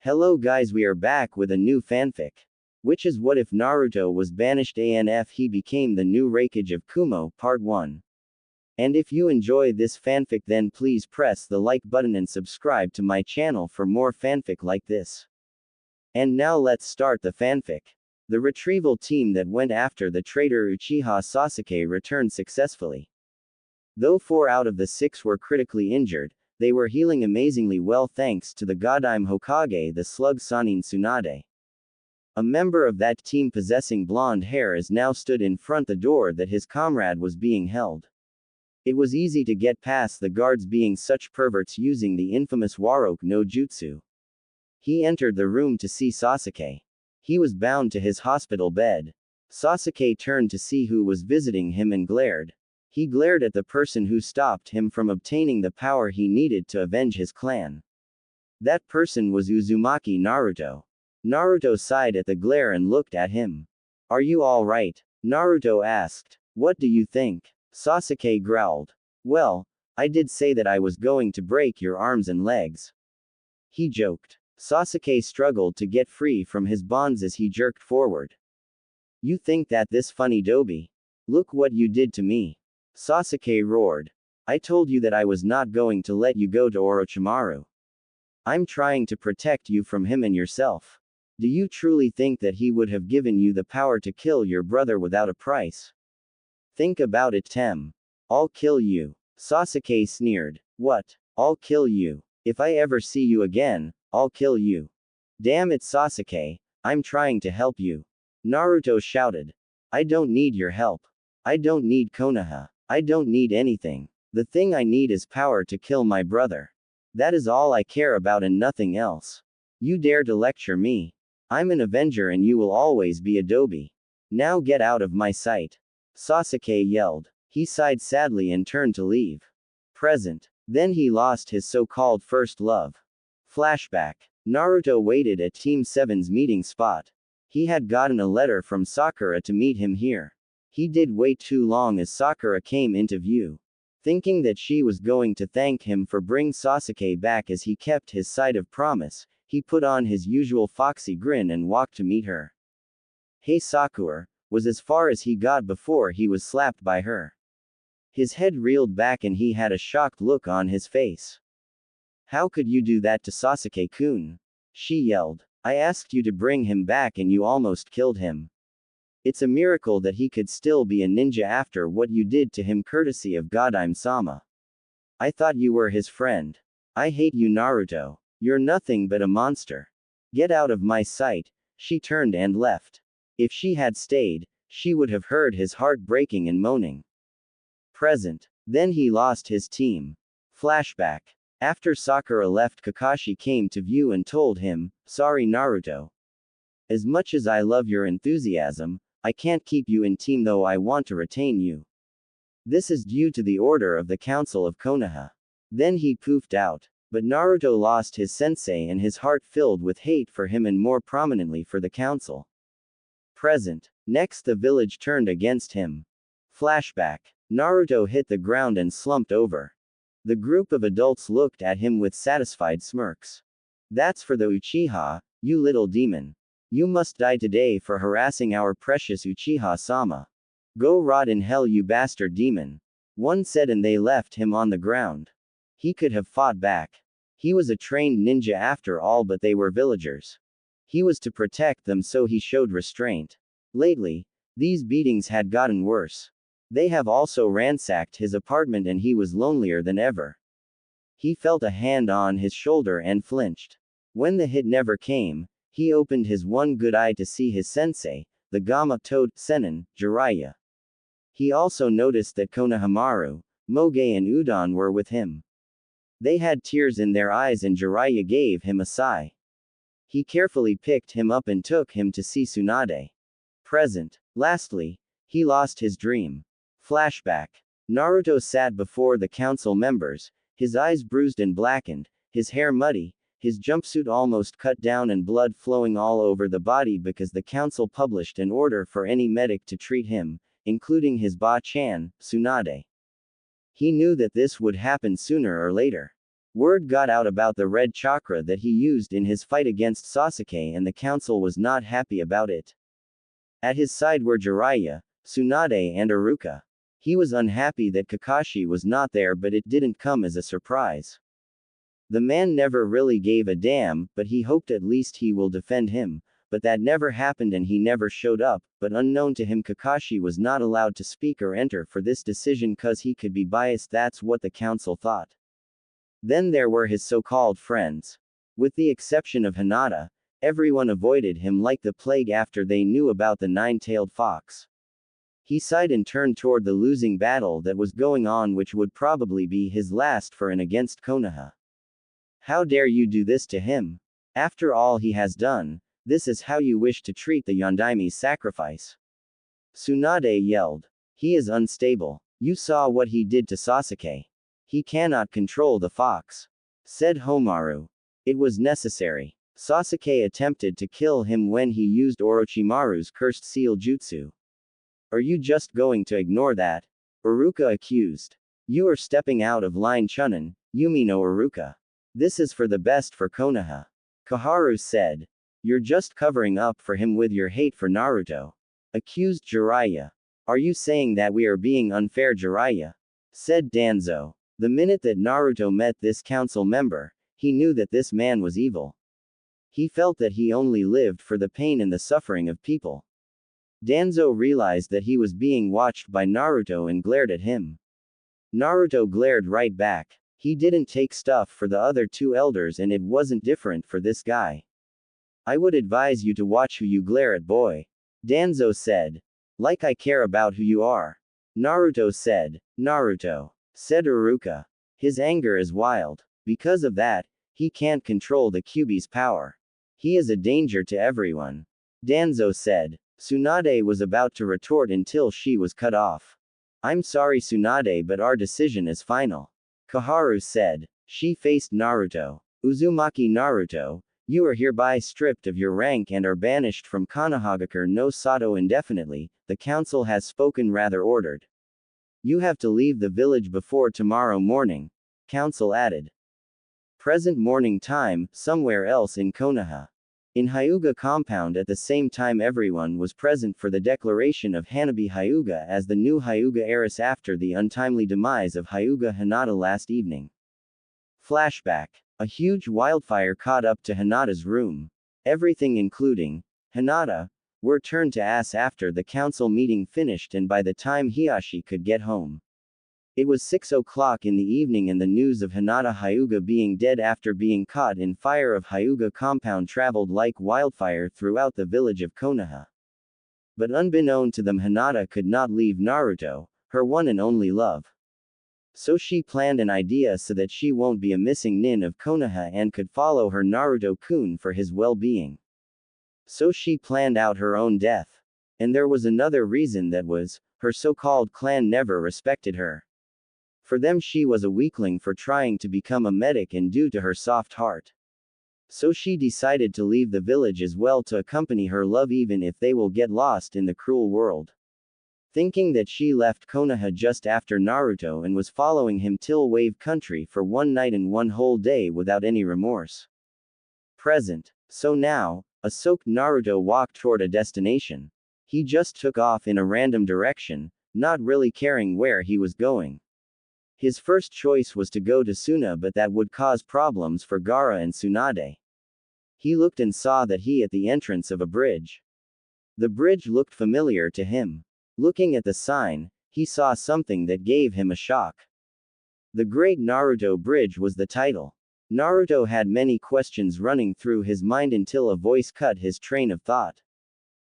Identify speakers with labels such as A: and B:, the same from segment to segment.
A: Hello guys, we are back with a new fanfic. Which is what if Naruto was banished and he became the new Raikage of Kumo, part 1. And if you enjoy this fanfic then please press the like button and subscribe to my channel for more fanfic like this. And now let's start the fanfic. The retrieval team that went after the traitor Uchiha Sasuke returned successfully. Though 4 out of the 6 were critically injured, they were healing amazingly well thanks to the Godime Hokage, the slug Sanin Tsunade. A member of that team possessing blonde hair is now stood in front the door that his comrade was being held. It was easy to get past the guards being such perverts using the infamous Waroke no Jutsu. He entered the room to see Sasuke. He was bound to his hospital bed. Sasuke turned to see who was visiting him and glared. He glared at the person who stopped him from obtaining the power he needed to avenge his clan. That person was Uzumaki Naruto. Naruto sighed at the glare and looked at him. "Are you all right?" Naruto asked. "What do you think?" Sasuke growled. "Well, I did say that I was going to break your arms and legs." He joked. Sasuke struggled to get free from his bonds as he jerked forward. "You think that this funny doby? Look what you did to me." Sasuke roared. "I told you that I was not going to let you go to Orochimaru. I'm trying to protect you from him and yourself. Do you truly think that he would have given you the power to kill your brother without a price? Think about it, Tem. I'll kill you." Sasuke sneered. "What? I'll kill you? If I ever see you again, I'll kill you." "Damn it, Sasuke, I'm trying to help you." Naruto shouted. "I don't need your help. I don't need Konoha. I don't need anything. The thing I need is power to kill my brother. That is all I care about and nothing else. You dare to lecture me? I'm an Avenger and you will always be a doby. Now get out of my sight." Sasuke yelled. He sighed sadly and turned to leave. Present. Then he lost his so-called first love. Flashback. Naruto waited at Team 7's meeting spot. He had gotten a letter from Sakura to meet him here. He did wait too long as Sakura came into view. Thinking that she was going to thank him for bringing Sasuke back as he kept his side of promise, he put on his usual foxy grin and walked to meet her. "Hey Sakura," was as far as he got before he was slapped by her. His head reeled back and he had a shocked look on his face. "How could you do that to Sasuke-kun?" she yelled. "I asked you to bring him back and you almost killed him. It's a miracle that he could still be a ninja after what you did to him courtesy of Godime-sama. I thought you were his friend. I hate you, Naruto. You're nothing but a monster. Get out of my sight." She turned and left. If she had stayed, she would have heard his heart breaking and moaning. Present. Then he lost his team. Flashback. After Sakura left, Kakashi came to view and told him, "Sorry Naruto. As much as I love your enthusiasm, I can't keep you in team though I want to retain you. This is due to the order of the Council of Konoha." Then he poofed out. But Naruto lost his sensei and his heart filled with hate for him and more prominently for the council. Present. Next the village turned against him. Flashback. Naruto hit the ground and slumped over. The group of adults looked at him with satisfied smirks. "That's for the Uchiha, you little demon. You must die today for harassing our precious Uchiha-sama. Go rot in hell you bastard demon," one said, and they left him on the ground. He could have fought back. He was a trained ninja after all, but they were villagers. He was to protect them, so he showed restraint. Lately, these beatings had gotten worse. They have also ransacked his apartment and he was lonelier than ever. He felt a hand on his shoulder and flinched. When the hit never came, he opened his one good eye to see his sensei, the Gamma Toad, Sennin, Jiraiya. He also noticed that Konohamaru, Moge and Udon were with him. They had tears in their eyes and Jiraiya gave him a sigh. He carefully picked him up and took him to see Tsunade. Present. Lastly, he lost his dream. Flashback. Naruto sat before the council members, his eyes bruised and blackened, his hair muddy, his jumpsuit almost cut down and blood flowing all over the body because the council published an order for any medic to treat him, including his Ba-chan, Tsunade. He knew that this would happen sooner or later. Word got out about the red chakra that he used in his fight against Sasuke, and the council was not happy about it. At his side were Jiraiya, Tsunade and Iruka. He was unhappy that Kakashi was not there, but it didn't come as a surprise. The man never really gave a damn, but he hoped at least he will defend him, but that never happened and he never showed up. But unknown to him, Kakashi was not allowed to speak or enter for this decision cause he could be biased. That's what the council thought. Then there were his so-called friends. With the exception of Hinata, everyone avoided him like the plague after they knew about the nine-tailed fox. He sighed and turned toward the losing battle that was going on, which would probably be his last for and against Konoha. How dare you do this to him? After all he has done, this is how you wish to treat the Yondaimi's sacrifice? Tsunade yelled. He is unstable. You saw what he did to Sasuke. He cannot control the fox, said Homaru. It was necessary. Sasuke attempted to kill him when he used Orochimaru's cursed seal jutsu. Are you just going to ignore that? Iruka accused. You are stepping out of line, Chunin, Yumi no Iruka. This is for the best for Konoha. Koharu said. You're just covering up for him with your hate for Naruto, accused Jiraiya. Are you saying that we are being unfair, Jiraiya? Said Danzo. The minute that Naruto met this council member, he knew that this man was evil. He felt that he only lived for the pain and the suffering of people. Danzo realized that he was being watched by Naruto and glared at him. Naruto glared right back. He didn't take stuff for the other two elders, and it wasn't different for this guy. I would advise you to watch who you glare at, boy. Danzo said. Like I care about who you are. Naruto said. Naruto, said Iruka. His anger is wild. Because of that, he can't control the Kyuubi's power. He is a danger to everyone. Danzo said. Tsunade was about to retort until she was cut off. I'm sorry, Tsunade, but our decision is final. Koharu said. She faced Naruto. Uzumaki Naruto, you are hereby stripped of your rank and are banished from Konohagakure no Sato indefinitely. The council has spoken, rather ordered. You have to leave the village before tomorrow morning, council added. Present morning time, somewhere else in Konoha. In Hyuga compound at the same time everyone was present for the declaration of Hanabi Hyuga as the new Hyuga heiress after the untimely demise of Hyuga Hinata last evening. Flashback. A huge wildfire caught up to Hinata's room. Everything including Hinata were turned to ash after the council meeting finished, and by the time Hiyashi could get home, it was 6 o'clock in the evening, and the news of Hinata Hyuga being dead after being caught in fire of Hyuga compound traveled like wildfire throughout the village of Konoha. But unbeknown to them, Hinata could not leave Naruto, her one and only love. So she planned an idea so that she won't be a missing nin of Konoha and could follow her Naruto-kun for his well-being. So she planned out her own death. And there was another reason, that was, her so-called clan never respected her. For them she was a weakling for trying to become a medic and due to her soft heart. So she decided to leave the village as well to accompany her love even if they will get lost in the cruel world. Thinking that she left Konoha just after Naruto and was following him till Wave Country for one night and one whole day without any remorse. Present. So now, a soaked Naruto walked toward a destination. He just took off in a random direction, not really caring where he was going. His first choice was to go to Suna, but that would cause problems for Gaara and Tsunade. He looked and saw that he at the entrance of a bridge. The bridge looked familiar to him. Looking at the sign, he saw something that gave him a shock. The Great Naruto Bridge was the title. Naruto had many questions running through his mind until a voice cut his train of thought.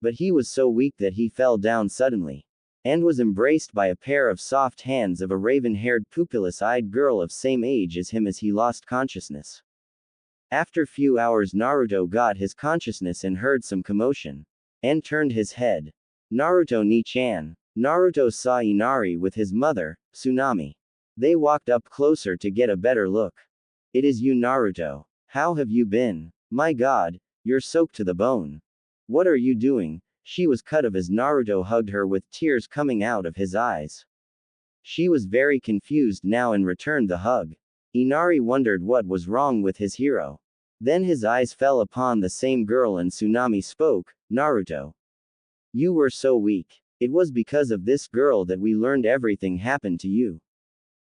A: But he was so weak that he fell down suddenly, and was embraced by a pair of soft hands of a raven-haired pupilless-eyed girl of same age as him as he lost consciousness. After few hours Naruto got his consciousness and heard some commotion, and turned his head. Naruto ni-chan. Naruto saw Inari with his mother, Tsunami. They walked up closer to get a better look. It is you, Naruto. How have you been? My god, you're soaked to the bone. What are you doing? She was cut off as Naruto hugged her with tears coming out of his eyes. She was very confused now and returned the hug. Inari wondered what was wrong with his hero. Then his eyes fell upon the same girl and Tsunami spoke, Naruto. You were so weak. It was because of this girl that we learned everything happened to you.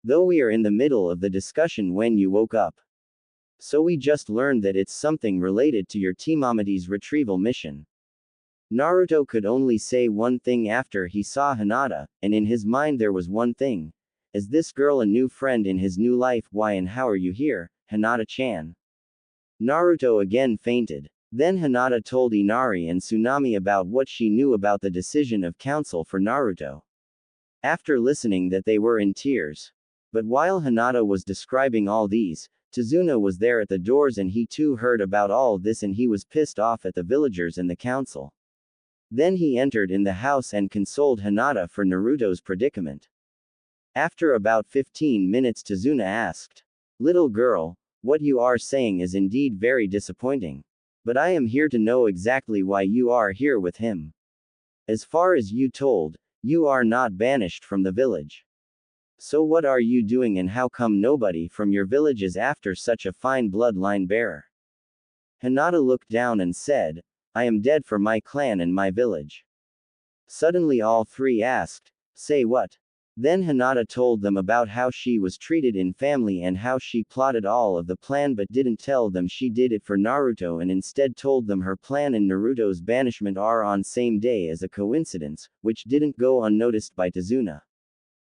A: Though we are in the middle of the discussion when you woke up. So we just learned that it's something related to your Teamamity's retrieval mission. Naruto could only say one thing after he saw Hinata, and in his mind there was one thing. Is this girl a new friend in his new life? Why and how are you here, Hinata-chan? Naruto again fainted. Then Hinata told Inari and Tsunami about what she knew about the decision of council for Naruto. After listening that they were in tears. But while Hinata was describing all these, Tazuna was there at the doors and he too heard about all this and he was pissed off at the villagers and the council. Then he entered in the house and consoled Hinata for Naruto's predicament. After about 15 minutes Tazuna asked, "Little girl, what you are saying is indeed very disappointing. But I am here to know exactly why you are here with him. As far as you told, you are not banished from the village. So what are you doing and how come nobody from your village is after such a fine bloodline bearer?" Hinata looked down and said, "I am dead for my clan and my village." Suddenly all three asked, "Say what?" Then Hinata told them about how she was treated in family and how she plotted all of the plan but didn't tell them she did it for Naruto and instead told them her plan and Naruto's banishment are on same day as a coincidence, which didn't go unnoticed by Tazuna.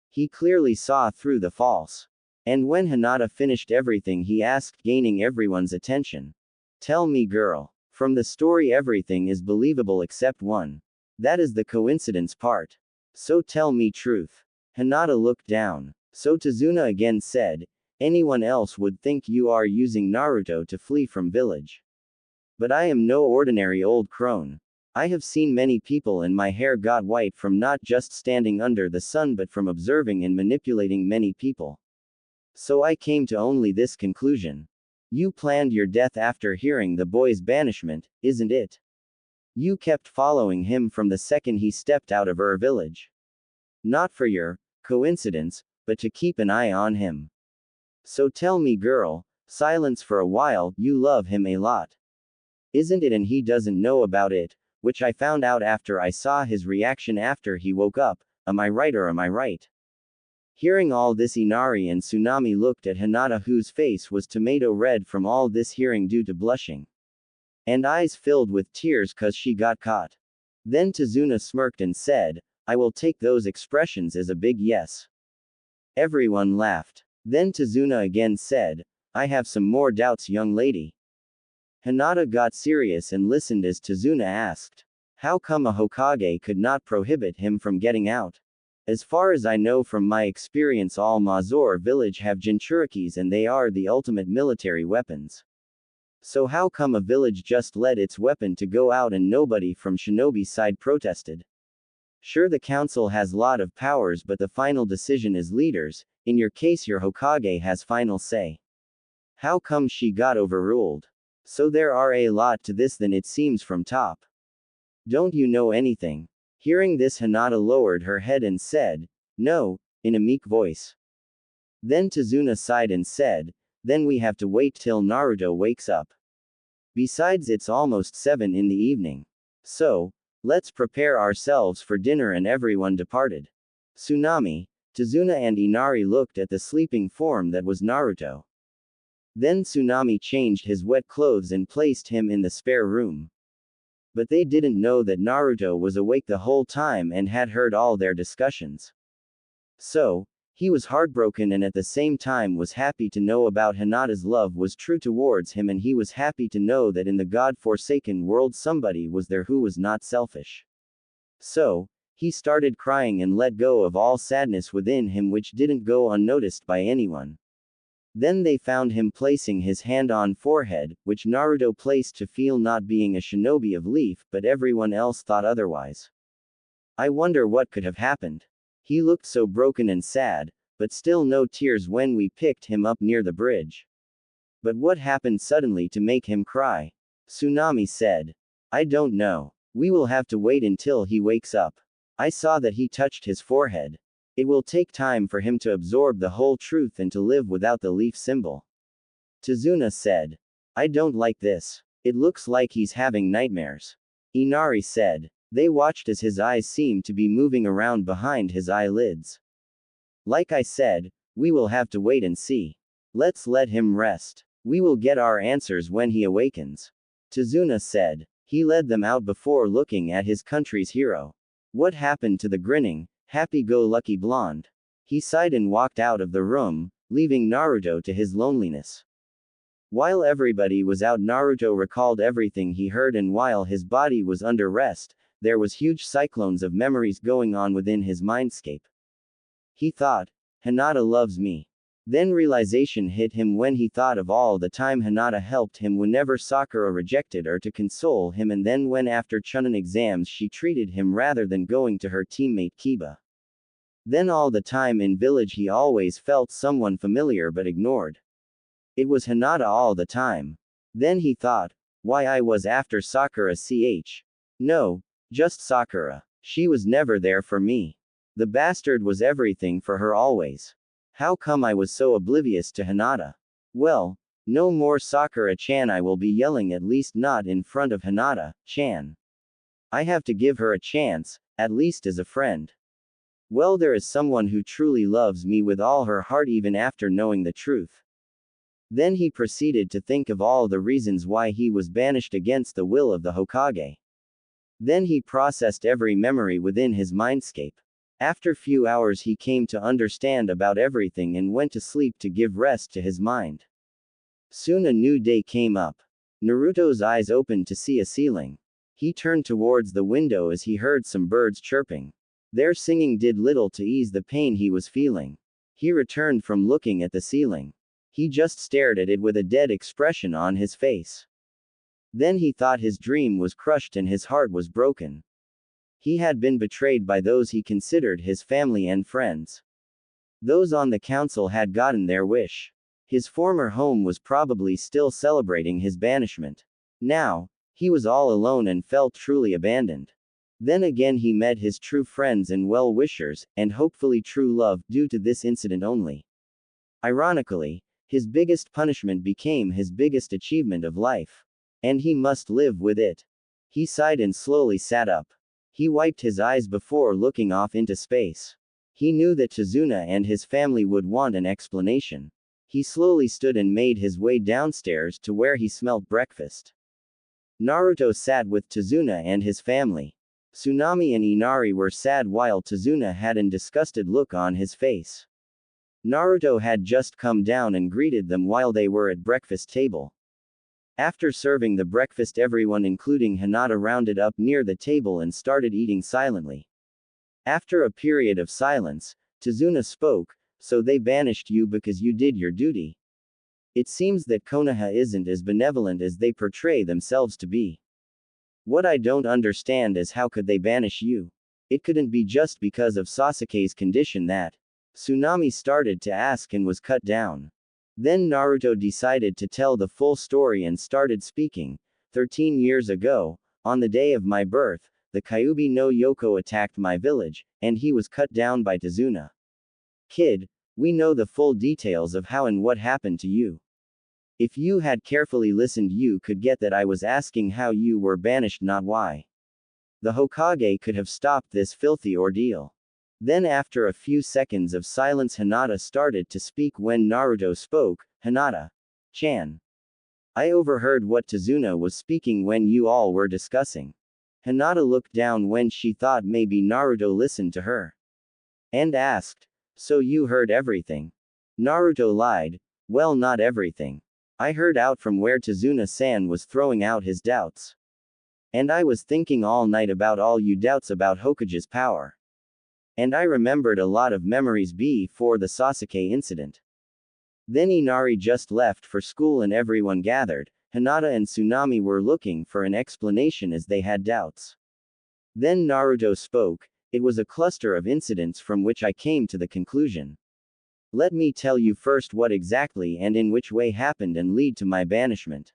A: He clearly saw through the false. And when Hinata finished everything he asked, gaining everyone's attention. "Tell me girl. From the story everything is believable except one. That is the coincidence part. So tell me truth." Hinata looked down. So Tazuna again said, "Anyone else would think you are using Naruto to flee from village. But I am no ordinary old crone. I have seen many people and my hair got white from not just standing under the sun but from observing and manipulating many people. So I came to only this conclusion. You planned your death after hearing the boy's banishment, isn't it? You kept following him from the second he stepped out of our village. Not for your coincidence, but to keep an eye on him. So tell me girl, silence for a while, you love him a lot. Isn't it? And he doesn't know about it, which I found out after I saw his reaction after he woke up. Am I right or am I right?" Hearing all this Inari and Tsunami looked at Hinata whose face was tomato red from all this hearing due to blushing. And eyes filled with tears cause she got caught. Then Tazuna smirked and said, "I will take those expressions as a big yes." Everyone laughed. Then Tazuna again said, "I have some more doubts young lady." Hinata got serious and listened as Tazuna asked, "How come a Hokage could not prohibit him from getting out? As far as I know from my experience all Mazor village have Jinchurikis and they are the ultimate military weapons. So how come a village just let its weapon to go out and nobody from Shinobi's side protested? Sure the council has lot of powers but the final decision is leaders, in your case your Hokage has final say. How come she got overruled? So there are a lot to this than it seems from top. Don't you know anything?" Hearing this Hinata lowered her head and said, "No," in a meek voice. Then Tazuna sighed and said, "Then we have to wait till Naruto wakes up. Besides it's almost 7 in the evening. So, let's prepare ourselves for dinner." And everyone departed. Tsunami, Tazuna and Inari looked at the sleeping form that was Naruto. Then Tsunami changed his wet clothes and placed him in the spare room. But they didn't know that Naruto was awake the whole time and had heard all their discussions. So, he was heartbroken and at the same time was happy to know about Hinata's love was true towards him and he was happy to know that in the God-forsaken world somebody was there who was not selfish. So, he started crying and let go of all sadness within him which didn't go unnoticed by anyone. Then they found him placing his hand on forehead, which Naruto placed to feel not being a shinobi of leaf, but everyone else thought otherwise. I wonder what could have happened. He looked so broken and sad, but still no tears when we picked him up near the bridge. But what happened suddenly to make him cry? Tsunami said. I don't know. We will have to wait until he wakes up. I saw that he touched his forehead. It will take time for him to absorb the whole truth and to live without the leaf symbol. Tazuna said. I don't like this. It looks like he's having nightmares. Inari said. They watched as his eyes seemed to be moving around behind his eyelids. Like I said, we will have to wait and see. Let's let him rest. We will get our answers when he awakens. Tazuna said. He led them out before looking at his country's hero. What happened to the grinning, happy-go-lucky blonde? He sighed and walked out of the room, leaving Naruto to his loneliness. While everybody was out, Naruto recalled everything he heard, and while his body was under rest, there was huge cyclones of memories going on within his mindscape. He thought, Hinata loves me. Then realization hit him when he thought of all the time Hinata helped him whenever Sakura rejected her to console him, and then when after Chunin exams she treated him rather than going to her teammate Kiba. Then all the time in village he always felt someone familiar but ignored. It was Hinata all the time. Then he thought, why I was after Sakura No, just Sakura. She was never there for me. The bastard was everything for her always. How come I was so oblivious to Hinata? Well, no more Sakura-chan, I will be yelling, at least not in front of Hinata-chan. I have to give her a chance, at least as a friend. Well, there is someone who truly loves me with all her heart even after knowing the truth. Then he proceeded to think of all the reasons why he was banished against the will of the Hokage. Then he processed every memory within his mindscape. After few hours he came to understand about everything and went to sleep to give rest to his mind. Soon a new day came up. Naruto's eyes opened to see a ceiling. He turned towards the window as he heard some birds chirping. Their singing did little to ease the pain he was feeling. He returned from looking at the ceiling. He just stared at it with a dead expression on his face. Then he thought his dream was crushed and his heart was broken. He had been betrayed by those he considered his family and friends. Those on the council had gotten their wish. His former home was probably still celebrating his banishment. Now, he was all alone and felt truly abandoned. Then again he met his true friends and well-wishers, and hopefully true love, due to this incident only. Ironically, his biggest punishment became his biggest achievement of life. And he must live with it. He sighed and slowly sat up. He wiped his eyes before looking off into space. He knew that Tazuna and his family would want an explanation. He slowly stood and made his way downstairs to where he smelt breakfast. Naruto sat with Tazuna and his family. Tsunami and Inari were sad while Tazuna had an disgusted look on his face. Naruto had just come down and greeted them while they were at breakfast table. After serving the breakfast, everyone including Hinata rounded up near the table and started eating silently. After a period of silence, Tazuna spoke, so they banished you because you did your duty. It seems that Konoha isn't as benevolent as they portray themselves to be. What I don't understand is how could they banish you? It couldn't be just because of Sasuke's condition that Tsunami started to ask and was cut down. Then Naruto decided to tell the full story and started speaking. 13 years ago, on the day of my birth, the Kyuubi no Yoko attacked my village, and he was cut down by Tazuna. Kid, we know the full details of how and what happened to you. If you had carefully listened, you could get that I was asking how you were banished, not why. The Hokage could have stopped this filthy ordeal. Then after a few seconds of silence, Hinata started to speak. When Naruto spoke, Hinata-chan. I overheard what Tazuna was speaking when you all were discussing. Hinata looked down when she thought maybe Naruto listened to her. And asked, so you heard everything? Naruto lied, well, not everything. I heard out from where Tazuna-san was throwing out his doubts. And I was thinking all night about all you doubts about Hokage's power. And I remembered a lot of memories before the Sasuke incident. Then Inari just left for school and everyone gathered. Hinata and Tsunami were looking for an explanation as they had doubts. Then Naruto spoke. It was a cluster of incidents from which I came to the conclusion. Let me tell you first what exactly and in which way happened and lead to my banishment.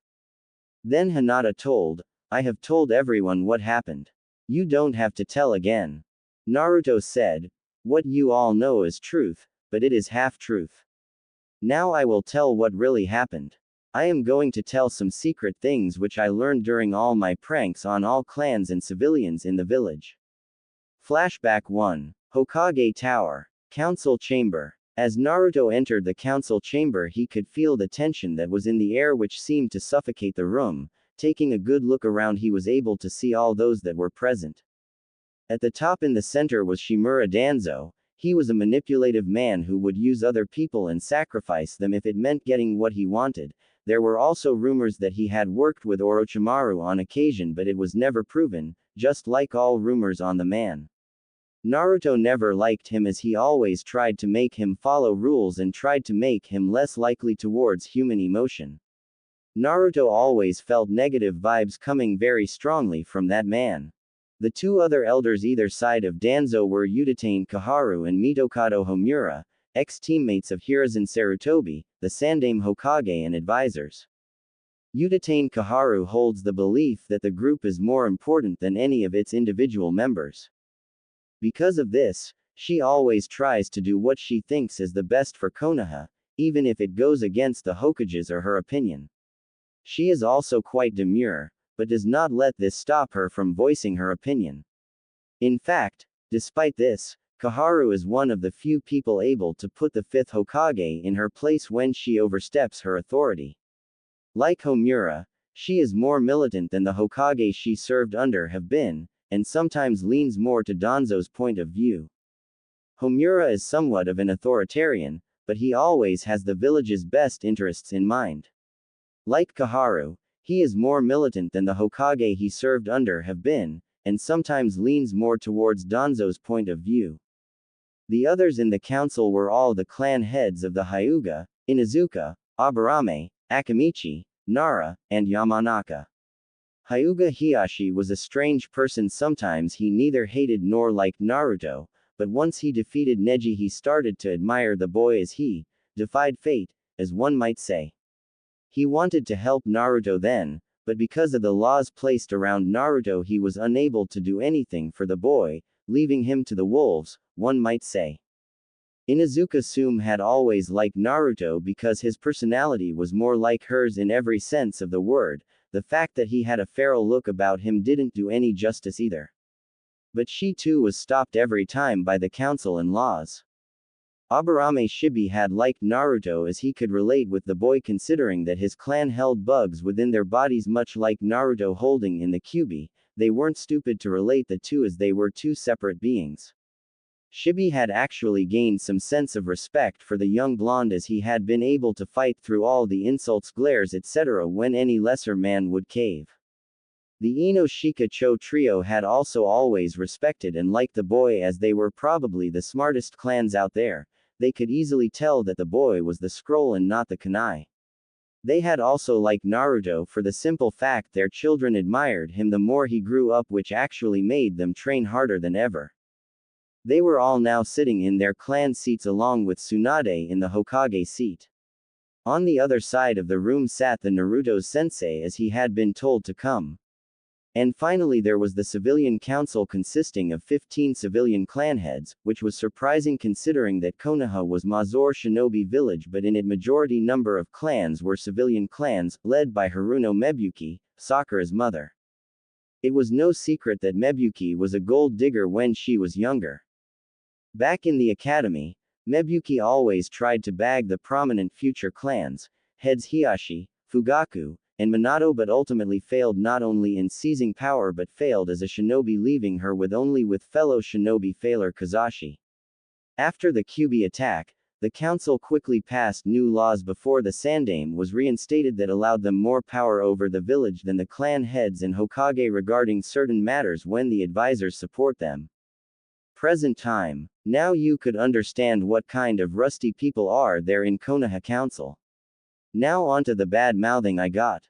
A: Then Hinata told, I have told everyone what happened. You don't have to tell again. Naruto said, What you all know is truth, but it is half-truth. Now I will tell what really happened. I am going to tell some secret things which I learned during all my pranks on all clans and civilians in the village. Flashback 1. Hokage Tower. Council Chamber. As Naruto entered the council chamber, he could feel the tension that was in the air which seemed to suffocate the room. Taking a good look around, he was able to see all those that were present. At the top in the center was Shimura Danzo. He was a manipulative man who would use other people and sacrifice them if it meant getting what he wanted. There were also rumors that he had worked with Orochimaru on occasion, but it was never proven, just like all rumors on the man. Naruto never liked him as he always tried to make him follow rules and tried to make him less likely towards human emotion. Naruto always felt negative vibes coming very strongly from that man. The two other elders either side of Danzo were Udatane Kaharu and Mitokado Homura, ex-teammates of Hiruzen Sarutobi, the Sandaime Hokage and advisors. Udatane Kaharu holds the belief that the group is more important than any of its individual members. Because of this, she always tries to do what she thinks is the best for Konoha, even if it goes against the Hokages or her opinion. She is also quite demure, but does not let this stop her from voicing her opinion. In fact, despite this, Kaharu is one of the few people able to put the fifth Hokage in her place when she oversteps her authority. Like Homura, she is more militant than the Hokage she served under have been, and sometimes leans more to Danzo's point of view. Homura is somewhat of an authoritarian, but he always has the village's best interests in mind. Like Kaharu, he is more militant than the Hokage he served under have been, and sometimes leans more towards Danzo's point of view. The others in the council were all the clan heads of the Hyuga, Inuzuka, Aburame, Akamichi, Nara, and Yamanaka. Hyuga Hiyashi was a strange person. Sometimes he neither hated nor liked Naruto, but once he defeated Neji he started to admire the boy as he defied fate, as one might say. He wanted to help Naruto then, but because of the laws placed around Naruto he was unable to do anything for the boy, leaving him to the wolves, one might say. Inuzuka Sume had always liked Naruto because his personality was more like hers in every sense of the word. The fact that he had a feral look about him didn't do any justice either. But she too was stopped every time by the council and laws. Aburame Shibi had liked Naruto as he could relate with the boy, considering that his clan held bugs within their bodies much like Naruto holding in the Kyuubi. They weren't stupid to relate the two as they were two separate beings. Shibi had actually gained some sense of respect for the young blonde as he had been able to fight through all the insults, glares, etc. when any lesser man would cave. The Ino-Shika Cho trio had also always respected and liked the boy as they were probably the smartest clans out there. They could easily tell that the boy was the scroll and not the kunai. They had also liked Naruto for the simple fact their children admired him the more he grew up, which actually made them train harder than ever. They were all now sitting in their clan seats along with Tsunade in the Hokage seat. On the other side of the room sat the Naruto sensei as he had been told to come. And finally there was the civilian council consisting of 15 civilian clan heads, which was surprising considering that Konoha was Mazor shinobi village, but in it majority number of clans were civilian clans, led by Haruno Mebuki, Sakura's mother. It was no secret that Mebuki was a gold digger when she was younger. Back in the academy, Mebuki always tried to bag the prominent future clans, heads Hiyashi, Fugaku, and Minato, but ultimately failed not only in seizing power but failed as a shinobi, leaving her with fellow shinobi failure Kazashi. After the Kyuubi attack, the council quickly passed new laws before the Sandaime was reinstated that allowed them more power over the village than the clan heads and Hokage regarding certain matters when the advisors support them. Present time. Now you could understand what kind of rusty people are there in Konoha Council. Now onto the bad mouthing I got.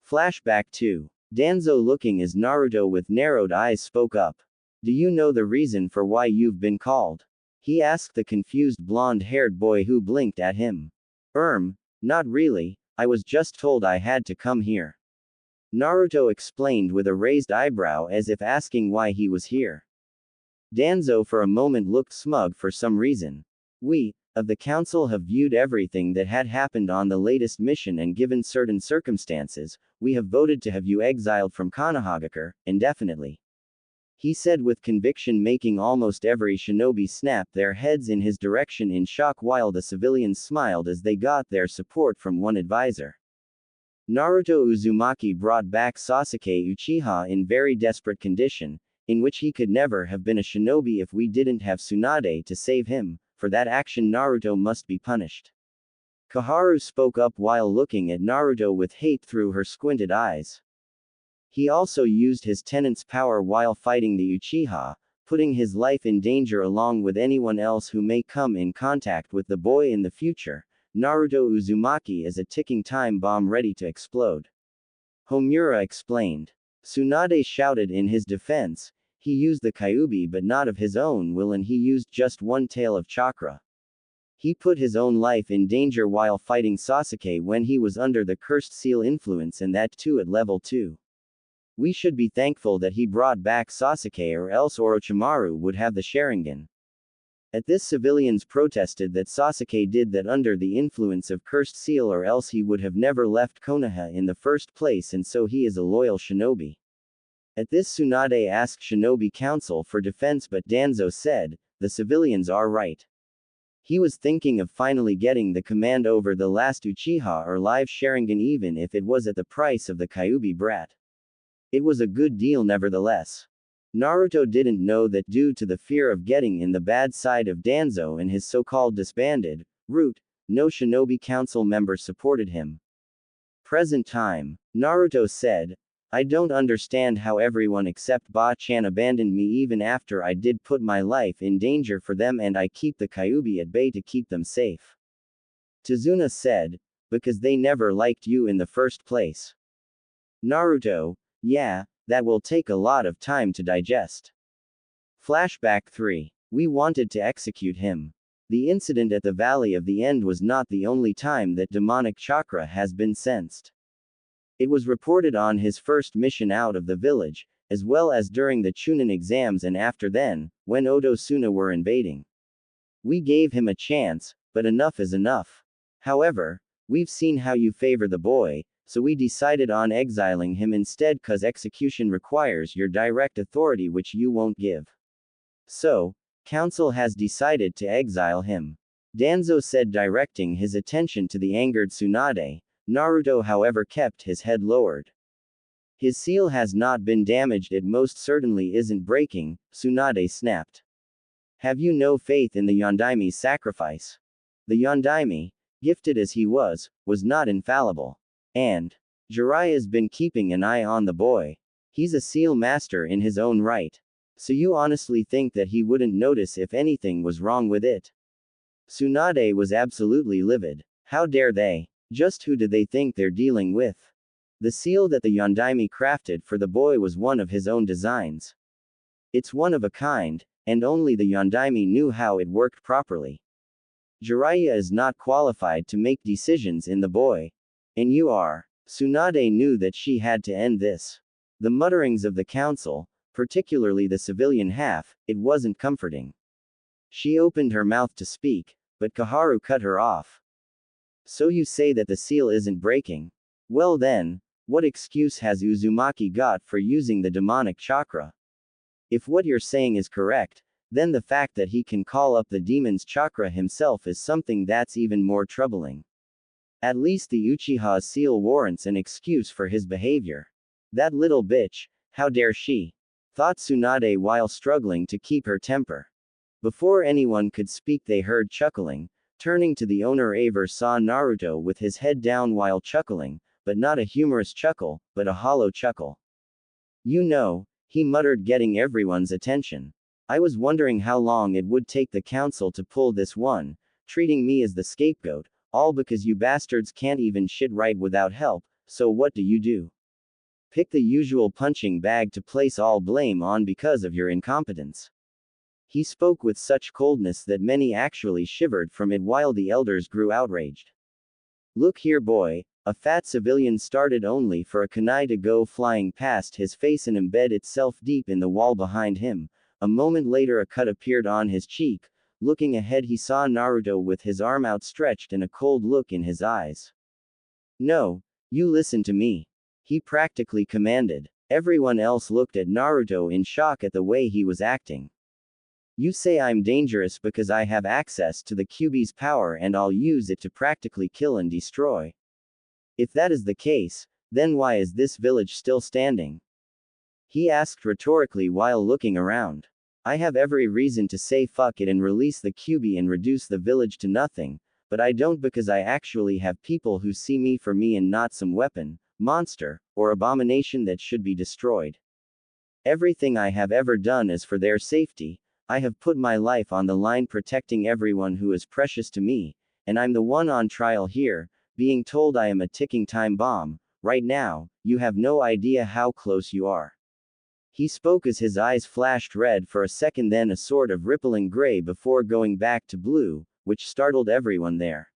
A: Flashback 2. Danzo, looking as Naruto with narrowed eyes, spoke up. Do you know the reason for why you've been called? He asked the confused blonde-haired boy who blinked at him. Not really, I was just told I had to come here. Naruto explained with a raised eyebrow as if asking why he was here. Danzo for a moment looked smug for some reason. We, of the council, have viewed everything that had happened on the latest mission, and given certain circumstances, we have voted to have you exiled from Konohagakure, indefinitely. He said with conviction, making almost every shinobi snap their heads in his direction in shock, while the civilians smiled as they got their support from one advisor. Naruto Uzumaki brought back Sasuke Uchiha in very desperate condition, in which he could never have been a shinobi if we didn't have Tsunade to save him. For that action Naruto must be punished. Koharu spoke up while looking at Naruto with hate through her squinted eyes. He also used his tenant's power while fighting the Uchiha, putting his life in danger along with anyone else who may come in contact with the boy in the future. Naruto Uzumaki is a ticking time bomb ready to explode. Homura explained. Tsunade shouted in his defense. He used the Kyuubi but not of his own will, and he used just one tail of chakra. He put his own life in danger while fighting Sasuke when he was under the cursed seal influence, and that too at level 2. We should be thankful that he brought back Sasuke, or else Orochimaru would have the Sharingan. At this, civilians protested that Sasuke did that under the influence of cursed seal, or else he would have never left Konoha in the first place, and so he is a loyal shinobi. At this, Tsunade asked Shinobi Council for defense, but Danzo said, the civilians are right. He was thinking of finally getting the command over the last Uchiha or live Sharingan, even if it was at the price of the Kyuubi brat. It was a good deal nevertheless. Naruto didn't know that due to the fear of getting in the bad side of Danzo and his so-called disbanded route, no Shinobi Council member supported him. Present time. Naruto said, I don't understand how everyone except Ba-chan abandoned me even after I did put my life in danger for them, and I keep the Kyuubi at bay to keep them safe. Tazuna said, because they never liked you in the first place. Naruto, yeah, that will take a lot of time to digest. Flashback 3. We wanted to execute him. The incident at the Valley of the End was not the only time that demonic chakra has been sensed. It was reported on his first mission out of the village, as well as during the Chunin exams and after then, when Odo Suna were invading. We gave him a chance, but enough is enough. However, we've seen how you favor the boy, so we decided on exiling him instead, cause execution requires your direct authority, which you won't give. So, council has decided to exile him. Danzo said, directing his attention to the angered Tsunade. Naruto, however, kept his head lowered. His seal has not been damaged, it most certainly isn't breaking, Tsunade snapped. Have you no faith in the Yondaimi's sacrifice? The Yondaime, gifted as he was not infallible. And Jiraiya's been keeping an eye on the boy. He's a seal master in his own right. So you honestly think that he wouldn't notice if anything was wrong with it? Tsunade was absolutely livid. How dare they? Just who do they think they're dealing with? The seal that the Yondaime crafted for the boy was one of his own designs. It's one of a kind, and only the Yondaime knew how it worked properly. Jiraiya is not qualified to make decisions in the boy. And you are. Tsunade knew that she had to end this. The mutterings of the council, particularly the civilian half, it wasn't comforting. She opened her mouth to speak, but Koharu cut her off. So you say that the seal isn't breaking? Well then, what excuse has Uzumaki got for using the demonic chakra? If what you're saying is correct, then the fact that he can call up the demon's chakra himself is something that's even more troubling. At least the Uchiha's seal warrants an excuse for his behavior. That little bitch, how dare she? Thought Tsunade while struggling to keep her temper. Before anyone could speak, they heard chuckling. Turning to the owner, Aver saw Naruto with his head down while chuckling, but not a humorous chuckle, but a hollow chuckle. You know, he muttered, getting everyone's attention. I was wondering how long it would take the council to pull this one, treating me as the scapegoat, all because you bastards can't even shit right without help, so what do? Pick the usual punching bag to place all blame on because of your incompetence. He spoke with such coldness that many actually shivered from it while the elders grew outraged. Look here, boy, a fat civilian started only for a kunai to go flying past his face and embed itself deep in the wall behind him, A moment later a cut appeared on his cheek. Looking ahead he saw Naruto with his arm outstretched and a cold look in his eyes. No, you listen to me. He practically commanded. Everyone else looked at Naruto in shock at the way he was acting. You say I'm dangerous because I have access to the Kyuubi's power and I'll use it to practically kill and destroy. If that is the case, then why is this village still standing? He asked rhetorically while looking around. I have every reason to say fuck it and release the Kyuubi and reduce the village to nothing, but I don't because I actually have people who see me for me and not some weapon, monster, or abomination that should be destroyed. Everything I have ever done is for their safety. I have put my life on the line protecting everyone who is precious to me, and I'm the one on trial here, being told I am a ticking time bomb. Right now, you have no idea how close you are. He spoke as his eyes flashed red for a second, then a sort of rippling gray before going back to blue, which startled everyone there.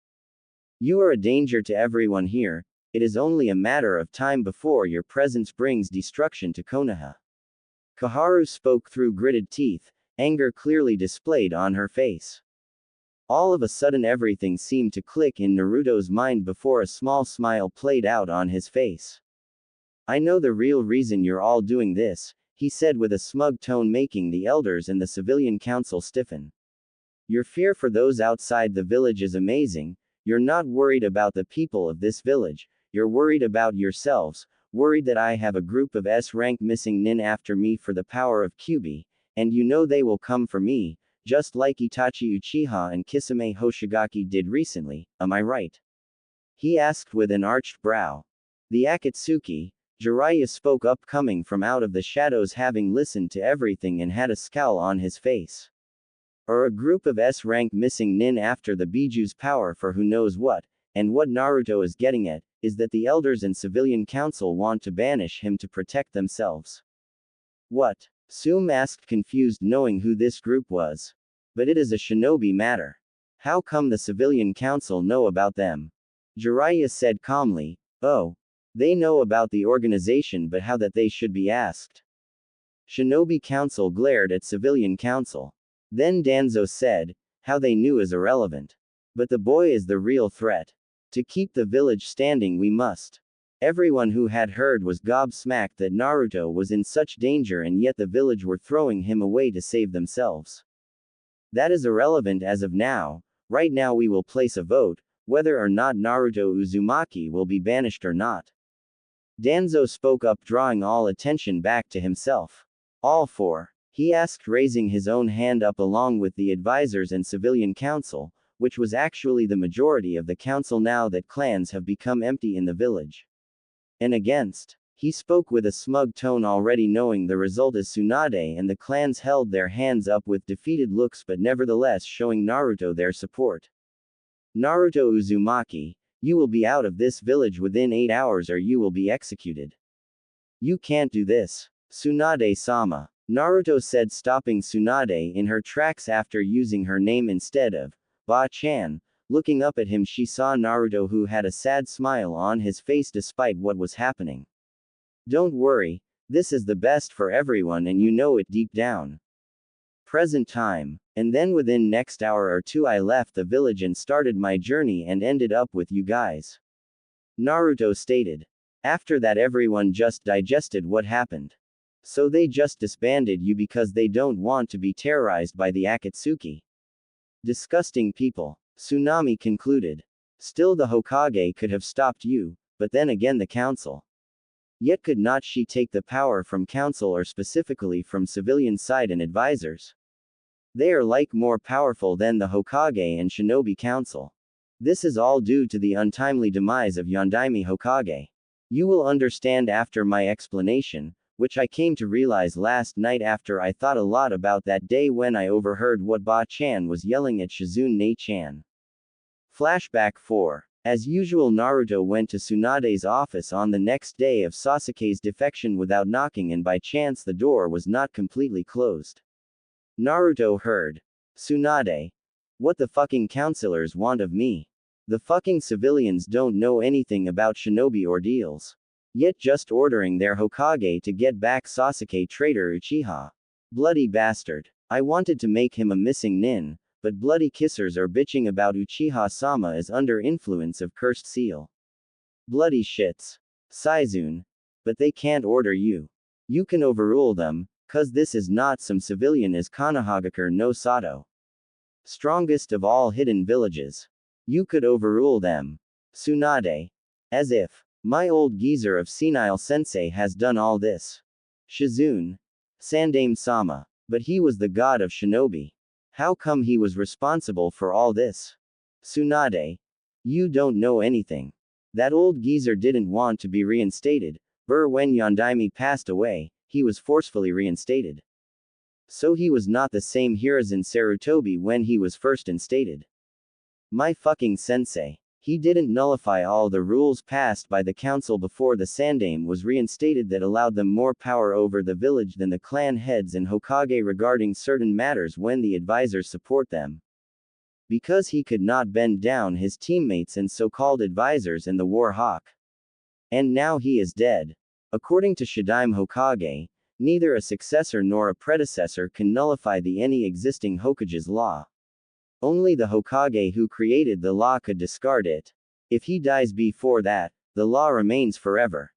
A: You are a danger to everyone here. It is only a matter of time before your presence brings destruction to Konoha. Kaharu spoke through gritted teeth, anger clearly displayed on her face. All of a sudden everything seemed to click in Naruto's mind before a small smile played out on his face. I know the real reason you're all doing this, he said with a smug tone, making the elders and the civilian council stiffen. Your fear for those outside the village is amazing. You're not worried about the people of this village, you're worried about yourselves, worried that I have a group of S-rank missing nin after me for the power of Kyuubi, and you know they will come for me, just like Itachi Uchiha and Kisame Hoshigaki did recently, am I right? He asked with an arched brow. The Akatsuki, Jiraiya spoke up, coming from out of the shadows, having listened to everything and had a scowl on his face. Or a group of S-rank missing nin after the Biju's power for who knows what, and what Naruto is getting at, is that the elders and civilian council want to banish him to protect themselves. What? Sum asked, confused, knowing who this group was. But it is a shinobi matter. How come the civilian council know about them? Jiraiya said calmly, oh. They know about the organization, but how that they should be asked. Shinobi Council glared at Civilian Council. Then Danzo said, how they knew is irrelevant. But the boy is the real threat. To keep the village standing we must. Everyone who had heard was gobsmacked that Naruto was in such danger and yet the village were throwing him away to save themselves. That is irrelevant as of now. Right now we will place a vote, whether or not Naruto Uzumaki will be banished or not. Danzo spoke up, drawing all attention back to himself. All for? He asked, raising his own hand up along with the advisors and civilian council, which was actually the majority of the council now that clans have become empty in the village. And against? He spoke with a smug tone, already knowing the result is Tsunade, and the clans held their hands up with defeated looks but nevertheless showing Naruto their support. Naruto Uzumaki, you will be out of this village within 8 hours or you will be executed. You can't do this. Tsunade-sama. Naruto said, stopping Tsunade in her tracks after using her name instead of Ba-chan. Looking up at him she saw Naruto, who had a sad smile on his face despite what was happening. Don't worry, this is the best for everyone and you know it deep down. Present time. And then within next hour or two I left the village and started my journey and ended up with you guys. Naruto stated. After that everyone just digested what happened. So they just disbanded you because they don't want to be terrorized by the Akatsuki. Disgusting people. Tsunami concluded. Still the Hokage could have stopped you, but then again the council. Yet could not she take the power from council or specifically from civilian side and advisors? They are like more powerful than the Hokage and Shinobi Council. This is all due to the untimely demise of Yondaime Hokage. You will understand after my explanation, which I came to realize last night after I thought a lot about that day when I overheard what Ba-chan was yelling at Shizune-chan. Flashback 4. As usual, Naruto went to Tsunade's office on the next day of Sasuke's defection without knocking, and by chance the door was not completely closed. Naruto heard. Tsunade. What the fucking counselors want of me? The fucking civilians don't know anything about shinobi ordeals. Yet just ordering their Hokage to get back Sasuke, traitor Uchiha. Bloody bastard. I wanted to make him a missing nin, but bloody kissers are bitching about Uchiha-sama is under influence of cursed seal. Bloody shits. Saizun. But they can't order you. You can overrule them, cause this is not some civilian is Konohagakure no Sato. Strongest of all hidden villages. You could overrule them. Tsunade. As if. My old geezer of senile sensei has done all this. Shizune. Sandame-sama. But he was the god of shinobi. How come he was responsible for all this? Tsunade. You don't know anything. That old geezer didn't want to be reinstated, when Yondaime passed away, he was forcefully reinstated. So he was not the same Hiruzen Sarutobi when he was first instated. My fucking sensei. He didn't nullify all the rules passed by the council before the Sandame was reinstated that allowed them more power over the village than the clan heads and Hokage regarding certain matters when the advisors support them. Because he could not bend down his teammates and so-called advisors and the War Hawk. And now he is dead. According to Shadaime Hokage, neither a successor nor a predecessor can nullify the any existing Hokage's law. Only the Hokage who created the law could discard it. If he dies before that, the law remains forever.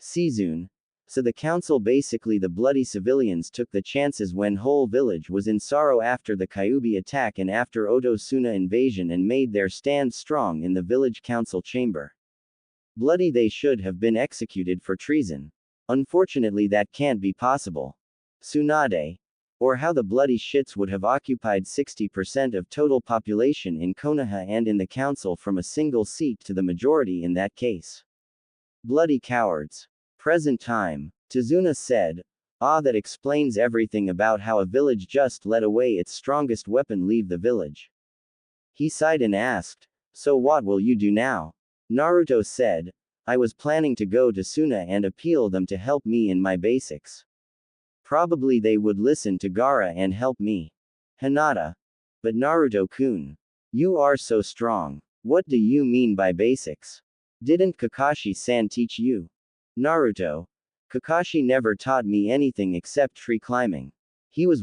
A: Seizun. So the council basically the bloody civilians took the chances when whole village was in sorrow after the Kyuubi attack and after Oto Suna invasion and made their stand strong in the village council chamber. Bloody they should have been executed for treason. Unfortunately that can't be possible. Tsunade. Or how the bloody shits would have occupied 60% of total population in Konoha and in the council from a single seat to the majority in that case. Bloody cowards. Present time. Tazuna said. Ah, that explains everything about how a village just let away its strongest weapon leave the village. He sighed and asked, so what will you do now? Naruto said, I was planning to go to Suna and appeal them to help me in my basics. Probably they would listen to Gaara and help me. Hinata. But Naruto-kun. You are so strong. What do you mean by basics? Didn't Kakashi-san teach you? Naruto. Kakashi never taught me anything except tree climbing. He was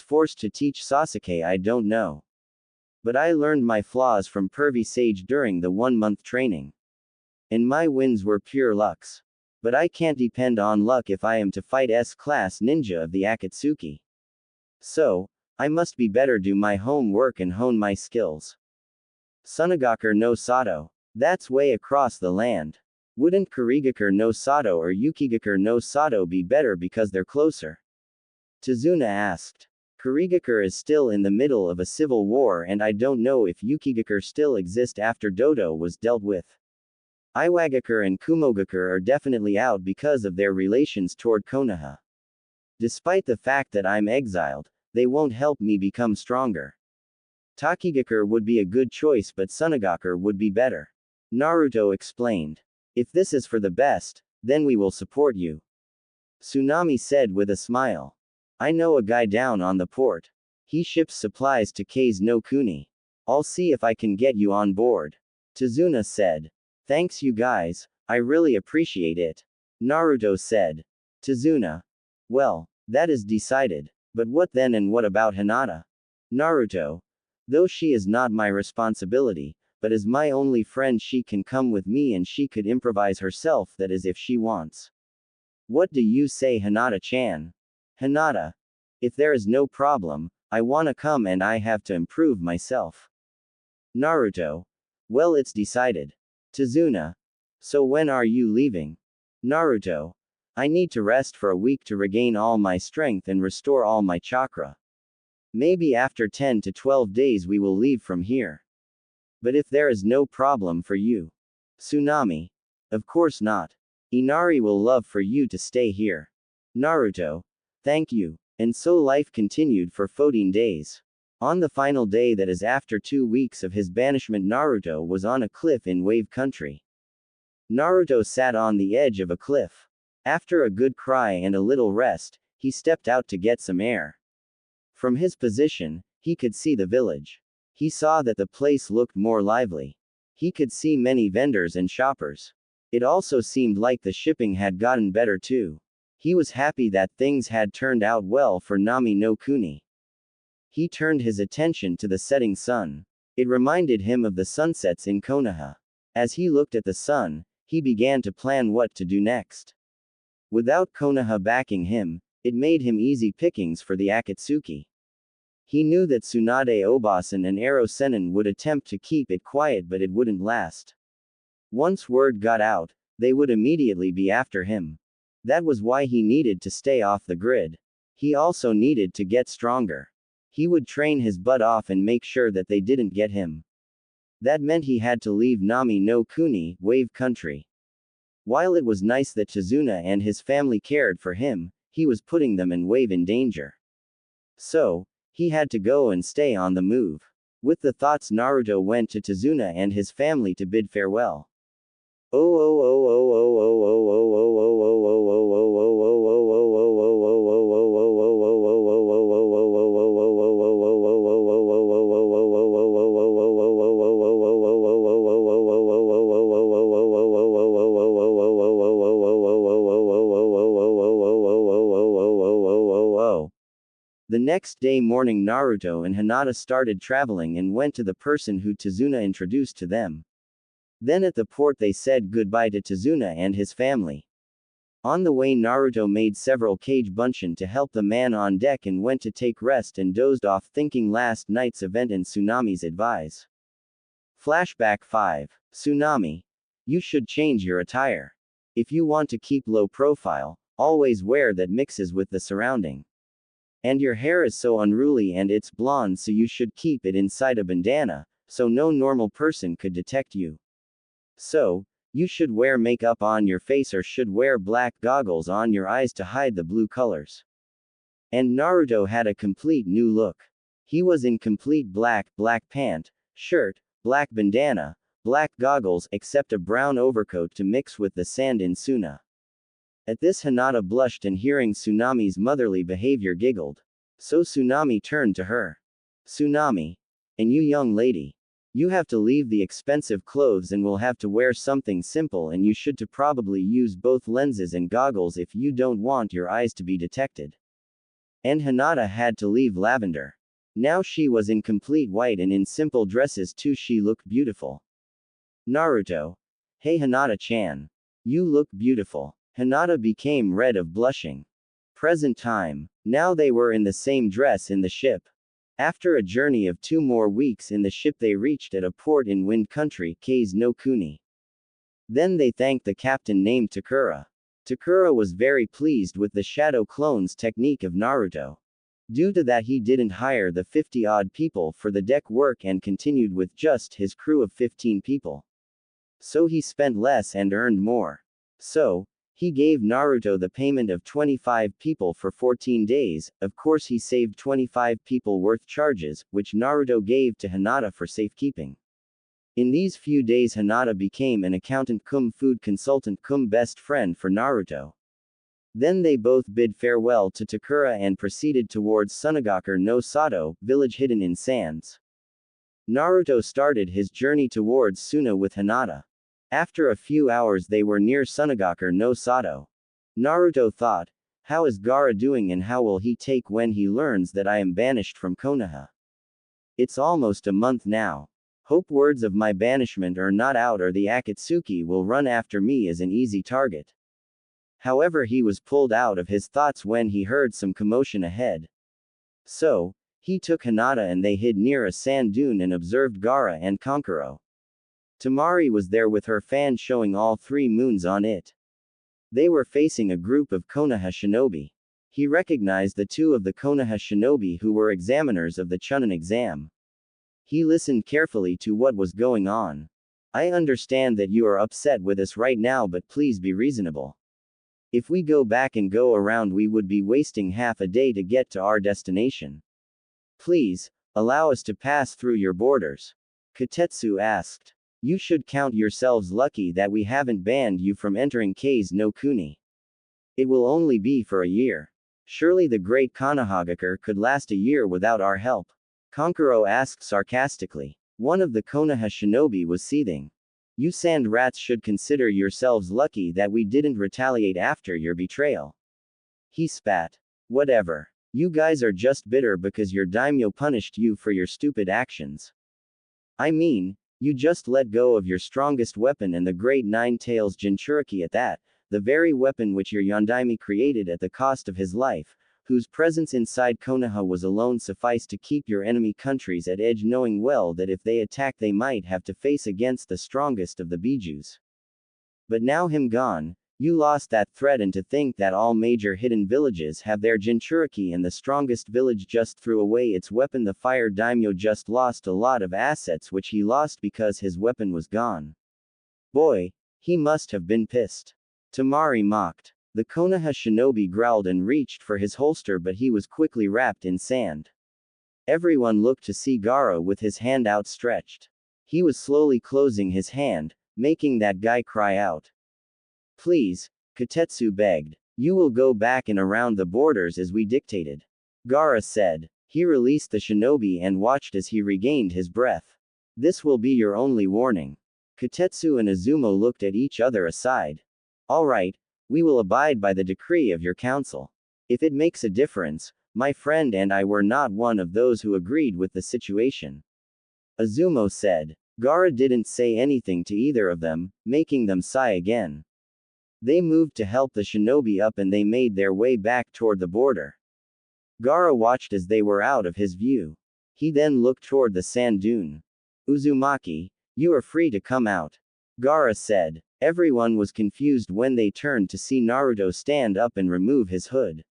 A: forced to teach Sasuke I don't know. But I learned my flaws from Pervy Sage during the 1-month training. And my wins were pure lucks. But I can't depend on luck if I am to fight S-class ninja of the Akatsuki. So, I must be better do my homework and hone my skills. Sunagakure no Sato. That's way across the land. Wouldn't Kurigakure no Sato or Yukigakure no Sato be better because they're closer? Tazuna asked. Kurigakure is still in the middle of a civil war and I don't know if Yukigakure still exists after Dodo was dealt with. Iwagakure and Kumogakure are definitely out because of their relations toward Konoha. Despite the fact that I'm exiled, they won't help me become stronger. Takigakure would be a good choice but Sunagakure would be better. Naruto explained. If this is for the best, then we will support you. Tsunami said with a smile. I know a guy down on the port. He ships supplies to Kase no Kuni. I'll see if I can get you on board. Tazuna said. Thanks you guys, I really appreciate it. Naruto said. Tazuna. Well, that is decided. But what then and what about Hinata? Naruto. Though she is not my responsibility, but as my only friend she can come with me and she could improvise herself that is if she wants. What do you say Hinata-chan? Hinata. If there is no problem, I wanna come and I have to improve myself. Naruto. Well it's decided. Tazuna. So when are you leaving? Naruto. I need to rest for a week to regain all my strength and restore all my chakra. Maybe after 10 to 12 days we will leave from here. But if there is no problem for you. Tsunami. Of course not. Inari will love for you to stay here. Naruto. Thank you. And so life continued for 14 days. On the final day that is after 2 weeks of his banishment Naruto was on a cliff in Wave Country. Naruto sat on the edge of a cliff. After a good cry and a little rest, he stepped out to get some air. From his position, he could see the village. He saw that the place looked more lively. He could see many vendors and shoppers. It also seemed like the shipping had gotten better too. He was happy that things had turned out well for Nami no Kuni. He turned his attention to the setting sun. It reminded him of the sunsets in Konoha. As he looked at the sun, he began to plan what to do next. Without Konoha backing him, it made him easy pickings for the Akatsuki. He knew that Tsunade Obasan and Ero Sennin would attempt to keep it quiet, but it wouldn't last. Once word got out, they would immediately be after him. That was why he needed to stay off the grid. He also needed to get stronger. He would train his butt off and make sure that they didn't get him. That meant he had to leave Nami no Kuni, Wave Country. While it was nice that Tazuna and his family cared for him, he was putting them and Wave in danger. So, he had to go and stay on the move. With the thoughts, Naruto went to Tazuna and his family to bid farewell. The next day morning, Naruto and Hinata started traveling and went to the person who Tazuna introduced to them. Then at the port they said goodbye to Tazuna and his family. On the way, Naruto made several kage bunshin to help the man on deck and went to take rest and dozed off thinking last night's event and Tsunami's advice. Flashback 5. Tsunami. You should change your attire. If you want to keep low profile, always wear that mixes with the surrounding. And your hair is so unruly and it's blonde, so you should keep it inside a bandana, so no normal person could detect you. So, you should wear makeup on your face or should wear black goggles on your eyes to hide the blue colors. And Naruto had a complete new look. He was in complete black pant, shirt, black bandana, black goggles, except a brown overcoat to mix with the sand in Suna. At this, Hinata blushed and hearing Tsunami's motherly behavior giggled. So Tsunami turned to her. Tsunami. And you young lady. You have to leave the expensive clothes and will have to wear something simple, and you should to probably use both lenses and goggles if you don't want your eyes to be detected. And Hinata had to leave lavender. Now she was in complete white and in simple dresses too. She looked beautiful. Naruto. Hey Hinata-chan. You look beautiful. Hinata became red of blushing. Present time. Now they were in the same dress in the ship. After a journey of 2 more weeks in the ship, they reached at a port in Wind Country, Kase no Kuni. Then they thanked the captain named Takura. Takura was very pleased with the shadow clones technique of Naruto. Due to that, he didn't hire the 50-odd people for the deck work and continued with just his crew of 15 people. So he spent less and earned more. So, he gave Naruto the payment of 25 people for 14 days, of course he saved 25 people worth charges, which Naruto gave to Hinata for safekeeping. In these few days Hinata became an accountant cum food consultant cum best friend for Naruto. Then they both bid farewell to Takura and proceeded towards Sunagakure no Sato, village hidden in sands. Naruto started his journey towards Suna with Hinata. After a few hours they were near Sunagakure no Sato. Naruto thought, how is Gaara doing and how will he take when he learns that I am banished from Konoha? It's almost a month now. Hope words of my banishment are not out or the Akatsuki will run after me as an easy target. However, he was pulled out of his thoughts when he heard some commotion ahead. So, he took Hinata and they hid near a sand dune and observed Gaara and Kankuro. Tamari was there with her fan showing all 3 moons on it. They were facing a group of Konoha shinobi. He recognized the 2 of the Konoha shinobi who were examiners of the Chunin exam. He listened carefully to what was going on. I understand that you are upset with us right now, but please be reasonable. If we go back and go around, we would be wasting half a day to get to our destination. Please, allow us to pass through your borders. Kotetsu asked. You should count yourselves lucky that we haven't banned you from entering Kase no Kuni. It will only be for a year. Surely the great Konohagakure could last a year without our help. Kankuro asked sarcastically. One of the Konoha shinobi was seething. You sand rats should consider yourselves lucky that we didn't retaliate after your betrayal. He spat. Whatever. You guys are just bitter because your daimyo punished you for your stupid actions. I mean, you just let go of your strongest weapon and the great Nine Tails Jinchuriki at that, the very weapon which your Yondaime created at the cost of his life, whose presence inside Konoha was alone suffice to keep your enemy countries at edge, knowing well that if they attack they might have to face against the strongest of the bijus. But now him gone, you lost that threat, and to think that all major hidden villages have their Jinchuriki and the strongest village just threw away its weapon. The fire daimyo just lost a lot of assets which he lost because his weapon was gone. Boy, he must have been pissed. Temari mocked. The Konoha shinobi growled and reached for his holster, but he was quickly wrapped in sand. Everyone looked to see Gaara with his hand outstretched. He was slowly closing his hand, making that guy cry out. Please, Kotetsu begged. You will go back and around the borders as we dictated. Gaara said. He released the shinobi and watched as he regained his breath. This will be your only warning. Kotetsu and Izumo looked at each other aside. All right, we will abide by the decree of your council. If it makes a difference, my friend and I were not one of those who agreed with the situation. Izumo said. Gaara didn't say anything to either of them, making them sigh again. They moved to help the shinobi up and they made their way back toward the border. Gaara watched as they were out of his view. He then looked toward the sand dune. Uzumaki, you are free to come out. Gaara said. Everyone was confused when they turned to see Naruto stand up and remove his hood.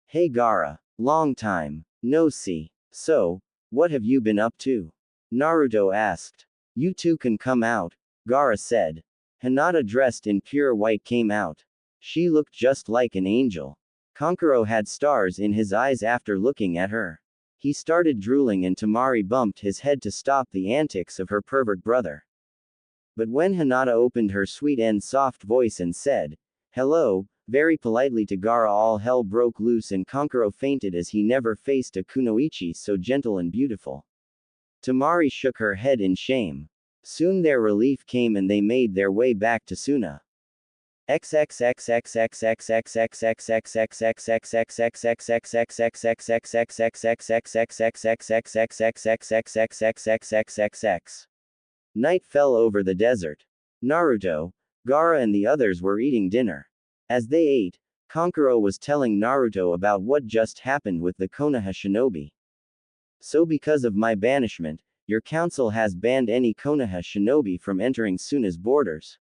A: Hey Gaara, long time no see. So, what have you been up to? Naruto asked. You two can come out, Gaara said. Hinata dressed in pure white came out. She looked just like an angel. Kankuro had stars in his eyes after looking at her. He started drooling and Temari bumped his head to stop the antics of her pervert brother. But when Hinata opened her sweet and soft voice and said, hello, very politely to Gaara, all hell broke loose and Kankuro fainted as he never faced a kunoichi so gentle and beautiful. Temari shook her head in shame. Soon their relief came and they made their way back to Suna. Night fell over the desert. Naruto, Gaara and the others were eating dinner. As they ate, Kankuro was telling Naruto about what just happened with the Konoha shinobi. So because of my banishment, your council has banned any Konoha shinobi from entering Suna's borders.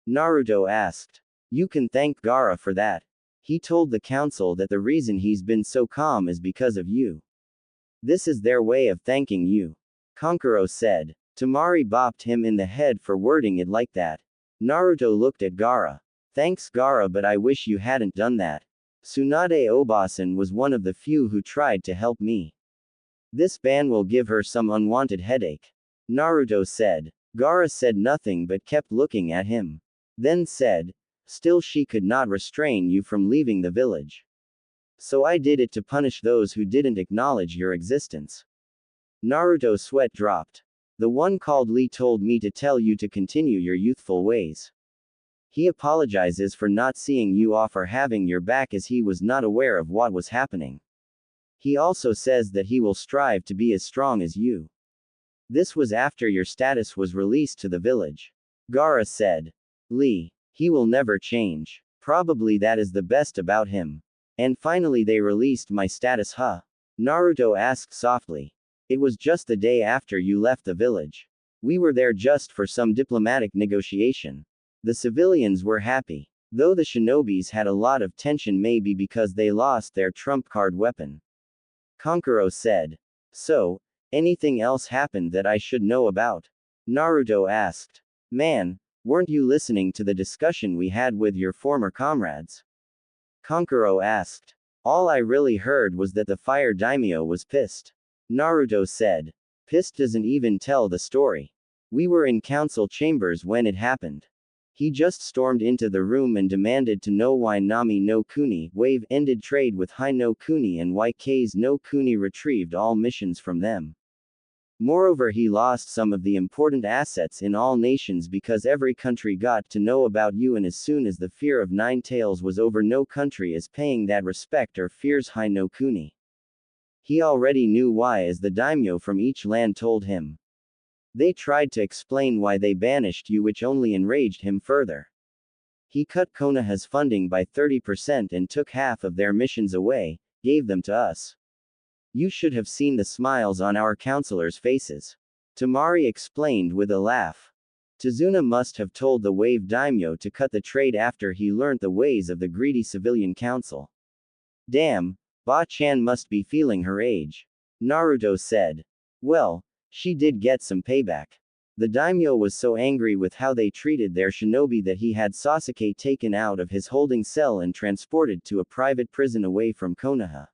A: Naruto asked. You can thank Gaara for that. He told the council that the reason he's been so calm is because of you. This is their way of thanking you. Kankuro said. Temari bopped him in the head for wording it like that. Naruto looked at Gaara. Thanks Gaara, but I wish you hadn't done that. Tsunade Obasan was one of the few who tried to help me. This ban will give her some unwanted headache. Naruto said. Gaara said nothing but kept looking at him. Then said, still she could not restrain you from leaving the village. So I did it to punish those who didn't acknowledge your existence. Naruto's sweat dropped. The one called Lee told me to tell you to continue your youthful ways. He apologizes for not seeing you off or having your back as he was not aware of what was happening. He also says that he will strive to be as strong as you. This was after your status was released to the village. Gaara said. Lee. He will never change. Probably that is the best about him. And finally they released my status, huh? Naruto asked softly. It was just the day after you left the village. We were there just for some diplomatic negotiation. The civilians were happy. Though the shinobis had a lot of tension, maybe because they lost their trump card weapon. Kankuro said. So, anything else happened that I should know about? Naruto asked. Man, weren't you listening to the discussion we had with your former comrades? Kankuro asked. All I really heard was that the fire daimyo was pissed. Naruto said. Pissed doesn't even tell the story. We were in council chambers when it happened. He just stormed into the room and demanded to know why Nami no Kuni wave ended trade with Hai no Kuni and why K's no Kuni retrieved all missions from them. Moreover, he lost some of the important assets in all nations because every country got to know about you, and as soon as the fear of Nine Tails was over, no country is paying that respect or fears Hai no Kuni. He already knew why, as the daimyo from each land told him. They tried to explain why they banished you, which only enraged him further. He cut Konoha's funding by 30% and took half of their missions away, gave them to us. You should have seen the smiles on our counselors' faces. Tamari explained with a laugh. Tazuna must have told the Wave Daimyo to cut the trade after he learnt the ways of the greedy civilian council. Damn, Ba-chan must be feeling her age. Naruto said. Well, she did get some payback. The daimyo was so angry with how they treated their shinobi that he had Sasuke taken out of his holding cell and transported to a private prison away from Konoha.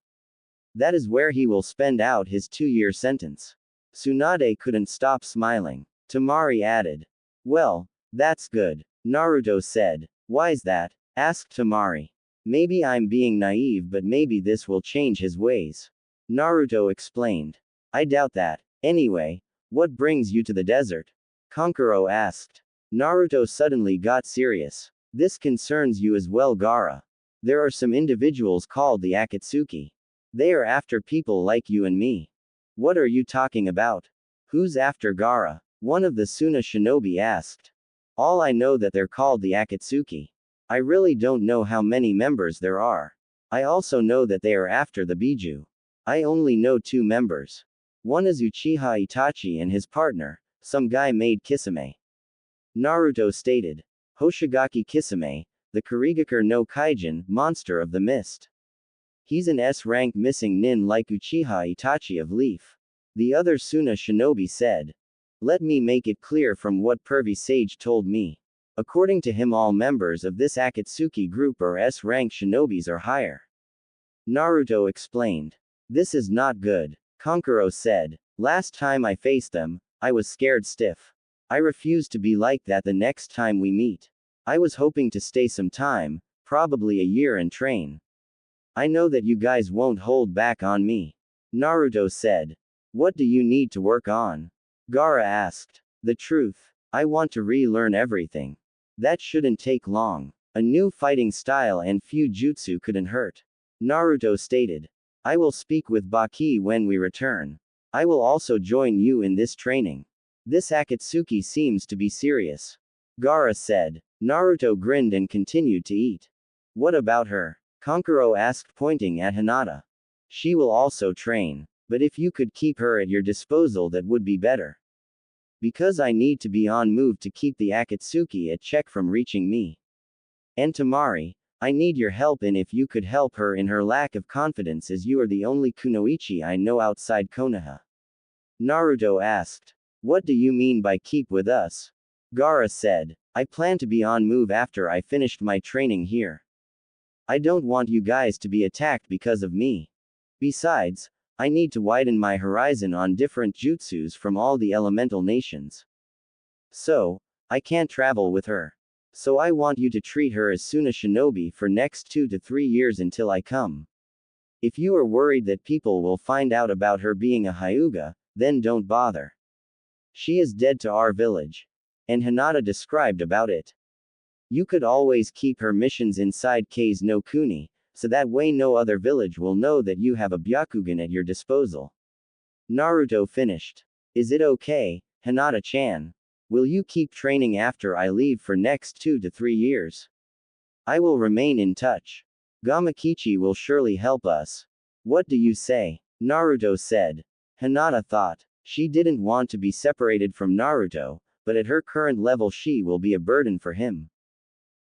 A: That is where he will spend out his 2-year sentence. Tsunade couldn't stop smiling. Tamari added. Well, that's good. Naruto said. Why's that? Asked Tamari. Maybe I'm being naive, but maybe this will change his ways. Naruto explained. I doubt that. Anyway, what brings you to the desert? Kankuro asked. Naruto suddenly got serious. This concerns you as well, Gaara. There are some individuals called the Akatsuki. They are after people like you and me. What are you talking about? Who's after Gaara? One of the Suna shinobi asked. All I know that they're called the Akatsuki. I really don't know how many members there are. I also know that they are after the Biju. I only know 2 members. One is Uchiha Itachi and his partner, some guy made Kisame. Naruto stated. Hoshigaki Kisame, the Kurigakure no Kaijin, monster of the mist. He's an S-rank missing nin like Uchiha Itachi of Leaf. The other Suna shinobi said. Let me make it clear from what Pervy Sage told me. According to him, all members of this Akatsuki group are S-rank shinobis or higher. Naruto explained. This is not good. Kankuro said. Last time I faced them, I was scared stiff. I refuse to be like that the next time we meet. I was hoping to stay some time, probably a year, and train. I know that you guys won't hold back on me. Naruto said. What do you need to work on? Gaara asked. The truth. I want to relearn everything. That shouldn't take long. A new fighting style and few jutsu couldn't hurt. Naruto stated. I will speak with Baki when we return. I will also join you in this training. This Akatsuki seems to be serious. Gaara said. Naruto grinned and continued to eat. What about her? Kankuro asked, pointing at Hinata. She will also train. But if you could keep her at your disposal, that would be better. Because I need to be on move to keep the Akatsuki at check from reaching me. And Tamari, I need your help in if you could help her in her lack of confidence, as you are the only kunoichi I know outside Konoha. Naruto asked. What do you mean by keep with us? Gaara said. I plan to be on move after I finished my training here. I don't want you guys to be attacked because of me. Besides, I need to widen my horizon on different jutsus from all the elemental nations. So, I can't travel with her. So I want you to treat her as Suna shinobi for next 2 to 3 years until I come. If you are worried that people will find out about her being a Hyuga, then don't bother. She is dead to our village. And Hinata described about it. You could always keep her missions inside Kei's no Kuni, so that way no other village will know that you have a Byakugan at your disposal. Naruto finished. Is it okay, Hinata-chan? Will you keep training after I leave for next 2 to 3 years? I will remain in touch. Gamakichi will surely help us. What do you say? Naruto said. Hinata thought. She didn't want to be separated from Naruto, but at her current level she will be a burden for him.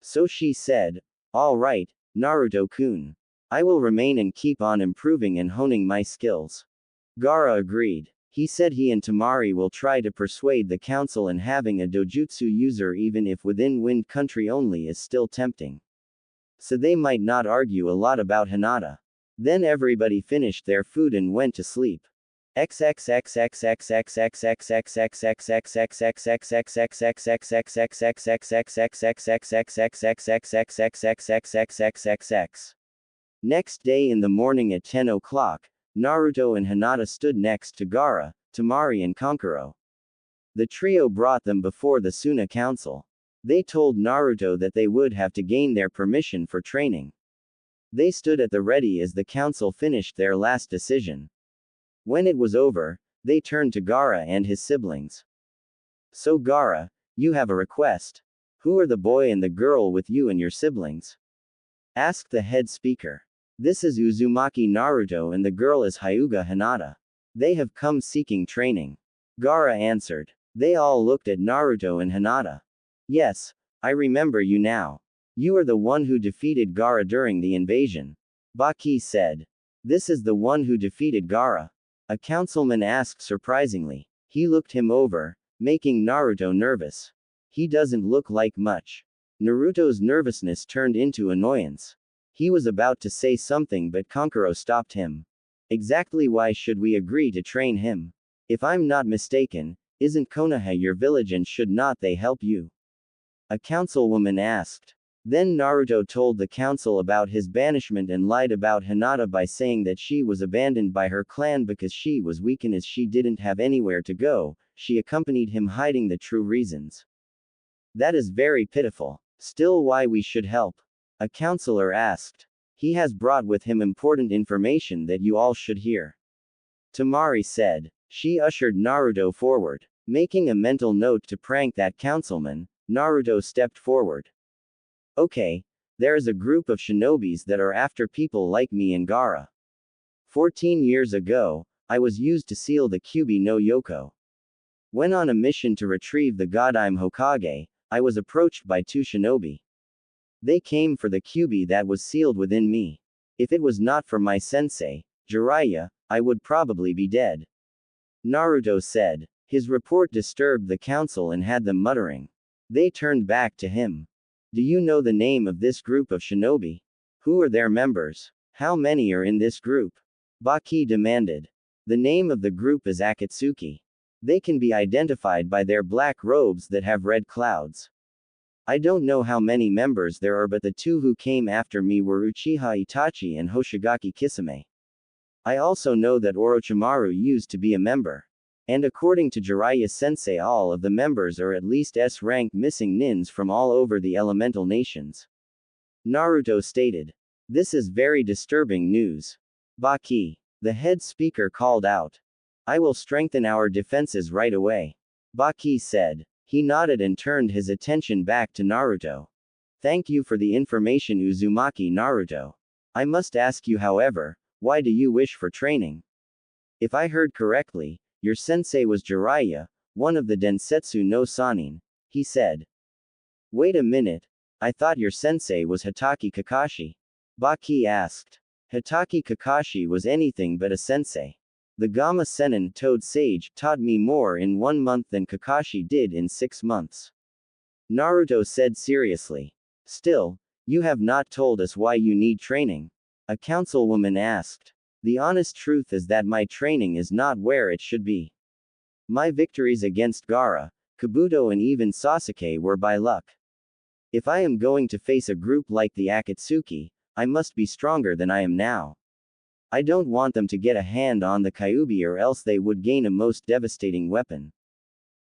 A: So she said, all right, Naruto-kun. I will remain and keep on improving and honing my skills. Gaara agreed. He said he and Tamari will try to persuade the council, and having a dojutsu user even if within Wind Country only is still tempting. So they might not argue a lot about Hinata. Then everybody finished their food and went to sleep. Next day in the morning at 10 o'clock, Naruto and Hinata stood next to Gaara, Temari and Kankuro. The trio brought them before the Suna Council. They told Naruto that they would have to gain their permission for training. They stood at the ready as the council finished their last decision. When it was over, they turned to Gaara and his siblings. So Gaara, you have a request. Who are the boy and the girl with you and your siblings? Asked the head speaker. This is Uzumaki Naruto and the girl is Hyuga Hinata. They have come seeking training. Gaara answered. They all looked at Naruto and Hinata. Yes, I remember you now. You are the one who defeated Gaara during the invasion. Baki said. This is the one who defeated Gaara. A councilman asked surprisingly. He looked him over, making Naruto nervous. He doesn't look like much. Naruto's nervousness turned into annoyance. He was about to say something but Kankuro stopped him. Exactly why should we agree to train him? If I'm not mistaken, isn't Konoha your village and should not they help you? A councilwoman asked. Then Naruto told the council about his banishment and lied about Hinata by saying that she was abandoned by her clan because she was weak and as she didn't have anywhere to go, she accompanied him hiding the true reasons. That is very pitiful. Still why we should help? A counselor asked. He has brought with him important information that you all should hear. Temari said. She ushered Naruto forward. Making a mental note to prank that councilman, Naruto stepped forward. Okay, there is a group of shinobis that are after people like me and Gaara. 14 years ago, I was used to seal the Kyuubi no Yoko. When on a mission to retrieve the Godime Hokage, I was approached by two shinobi. They came for the Kyuubi that was sealed within me. If it was not for my sensei, Jiraiya, I would probably be dead. Naruto said. His report disturbed the council and had them muttering. They turned back to him. Do you know the name of this group of shinobi? Who are their members? How many are in this group? Baki demanded. The name of the group is Akatsuki. They can be identified by their black robes that have red clouds. I don't know how many members there are but the two who came after me were Uchiha Itachi and Hoshigaki Kisame. I also know that Orochimaru used to be a member. And according to Jiraiya sensei all of the members are at least S-rank missing nins from all over the elemental nations. Naruto stated. This is very disturbing news. Baki, the head speaker called out. I will strengthen our defenses right away. Baki said. He nodded and turned his attention back to Naruto. Thank you for the information Uzumaki Naruto. I must ask you however, why do you wish for training? If I heard correctly, your sensei was Jiraiya, one of the Densetsu no Sannin, he said. Wait a minute. I thought your sensei was Hitaki Kakashi. Baki asked. Hitaki Kakashi was anything but a sensei. The Gamma Sennin Toad Sage taught me more in 1 month than Kakashi did in 6 months. Naruto said seriously. Still, you have not told us why you need training. A councilwoman asked. The honest truth is that my training is not where it should be. My victories against Gaara, Kabuto and even Sasuke were by luck. If I am going to face a group like the Akatsuki, I must be stronger than I am now. I don't want them to get a hand on the Kyuubi or else they would gain a most devastating weapon.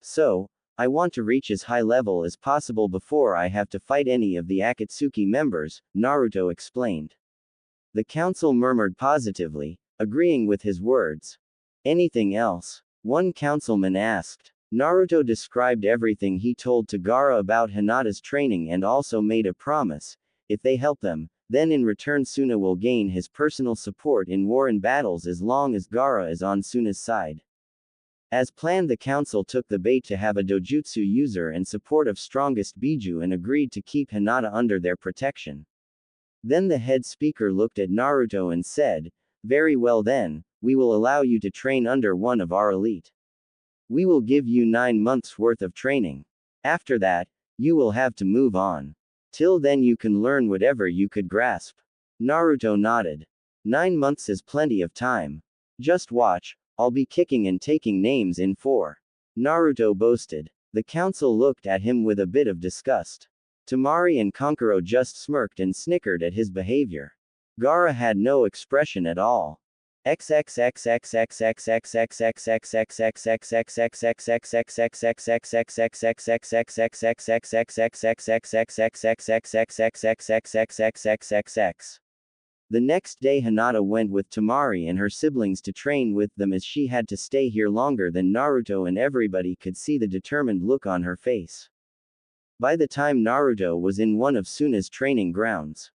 A: So, I want to reach as high level as possible before I have to fight any of the Akatsuki members, Naruto explained. The council murmured positively, agreeing with his words. Anything else? One councilman asked. Naruto described everything he told to Gaara about Hinata's training and also made a promise. If they help them, then in return Suna will gain his personal support in war and battles as long as Gaara is on Suna's side. As planned, the council took the bait to have a dojutsu user and support of strongest Biju and agreed to keep Hinata under their protection. Then the head speaker looked at Naruto and said, very well then, we will allow you to train under one of our elite. We will give you 9 months worth of training. After that, you will have to move on. Till then you can learn whatever you could grasp. Naruto nodded. 9 months is plenty of time. Just watch, I'll be kicking and taking names in 4. Naruto boasted. The council looked at him with a bit of disgust. Temari and Kankuro just smirked and snickered at his behavior. Gaara had no expression at all. The next day Hinata went with Tamari and her siblings to train with them as she had to stay here longer than Naruto and everybody could see the determined look on her face. By the time Naruto was in one of Suna's training grounds,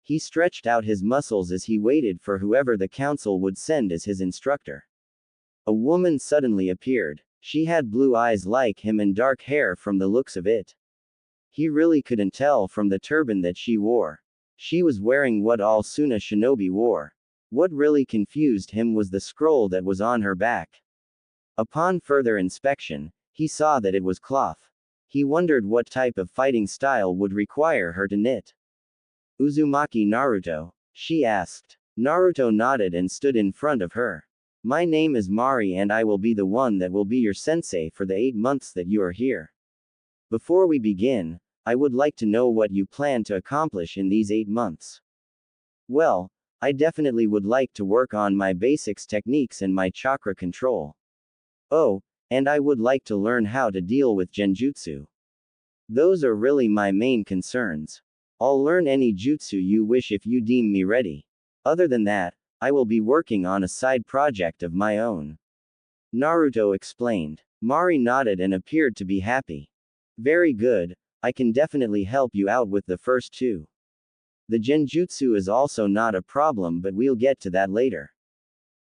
A: he stretched out his muscles as he waited for whoever the council would send as his instructor. A woman suddenly appeared. She had blue eyes like him and dark hair from the looks of it. He really couldn't tell from the turban that she wore. She was wearing what all Suna shinobi wore. What really confused him was the scroll that was on her back. Upon further inspection, he saw that it was cloth. He wondered what type of fighting style would require her to knit. Uzumaki Naruto? She asked. Naruto nodded and stood in front of her. My name is Mari and I will be the one that will be your sensei for the 8 months that you are here. Before we begin, I would like to know what you plan to accomplish in these 8 months. Well, I definitely would like to work on my basics techniques and my chakra control. Oh, and I would like to learn how to deal with genjutsu. Those are really my main concerns. I'll learn any jutsu you wish if you deem me ready. Other than that, I will be working on a side project of my own. Naruto explained. Mari nodded and appeared to be happy. Very good, I can definitely help you out with the first 2. The genjutsu is also not a problem, but we'll get to that later.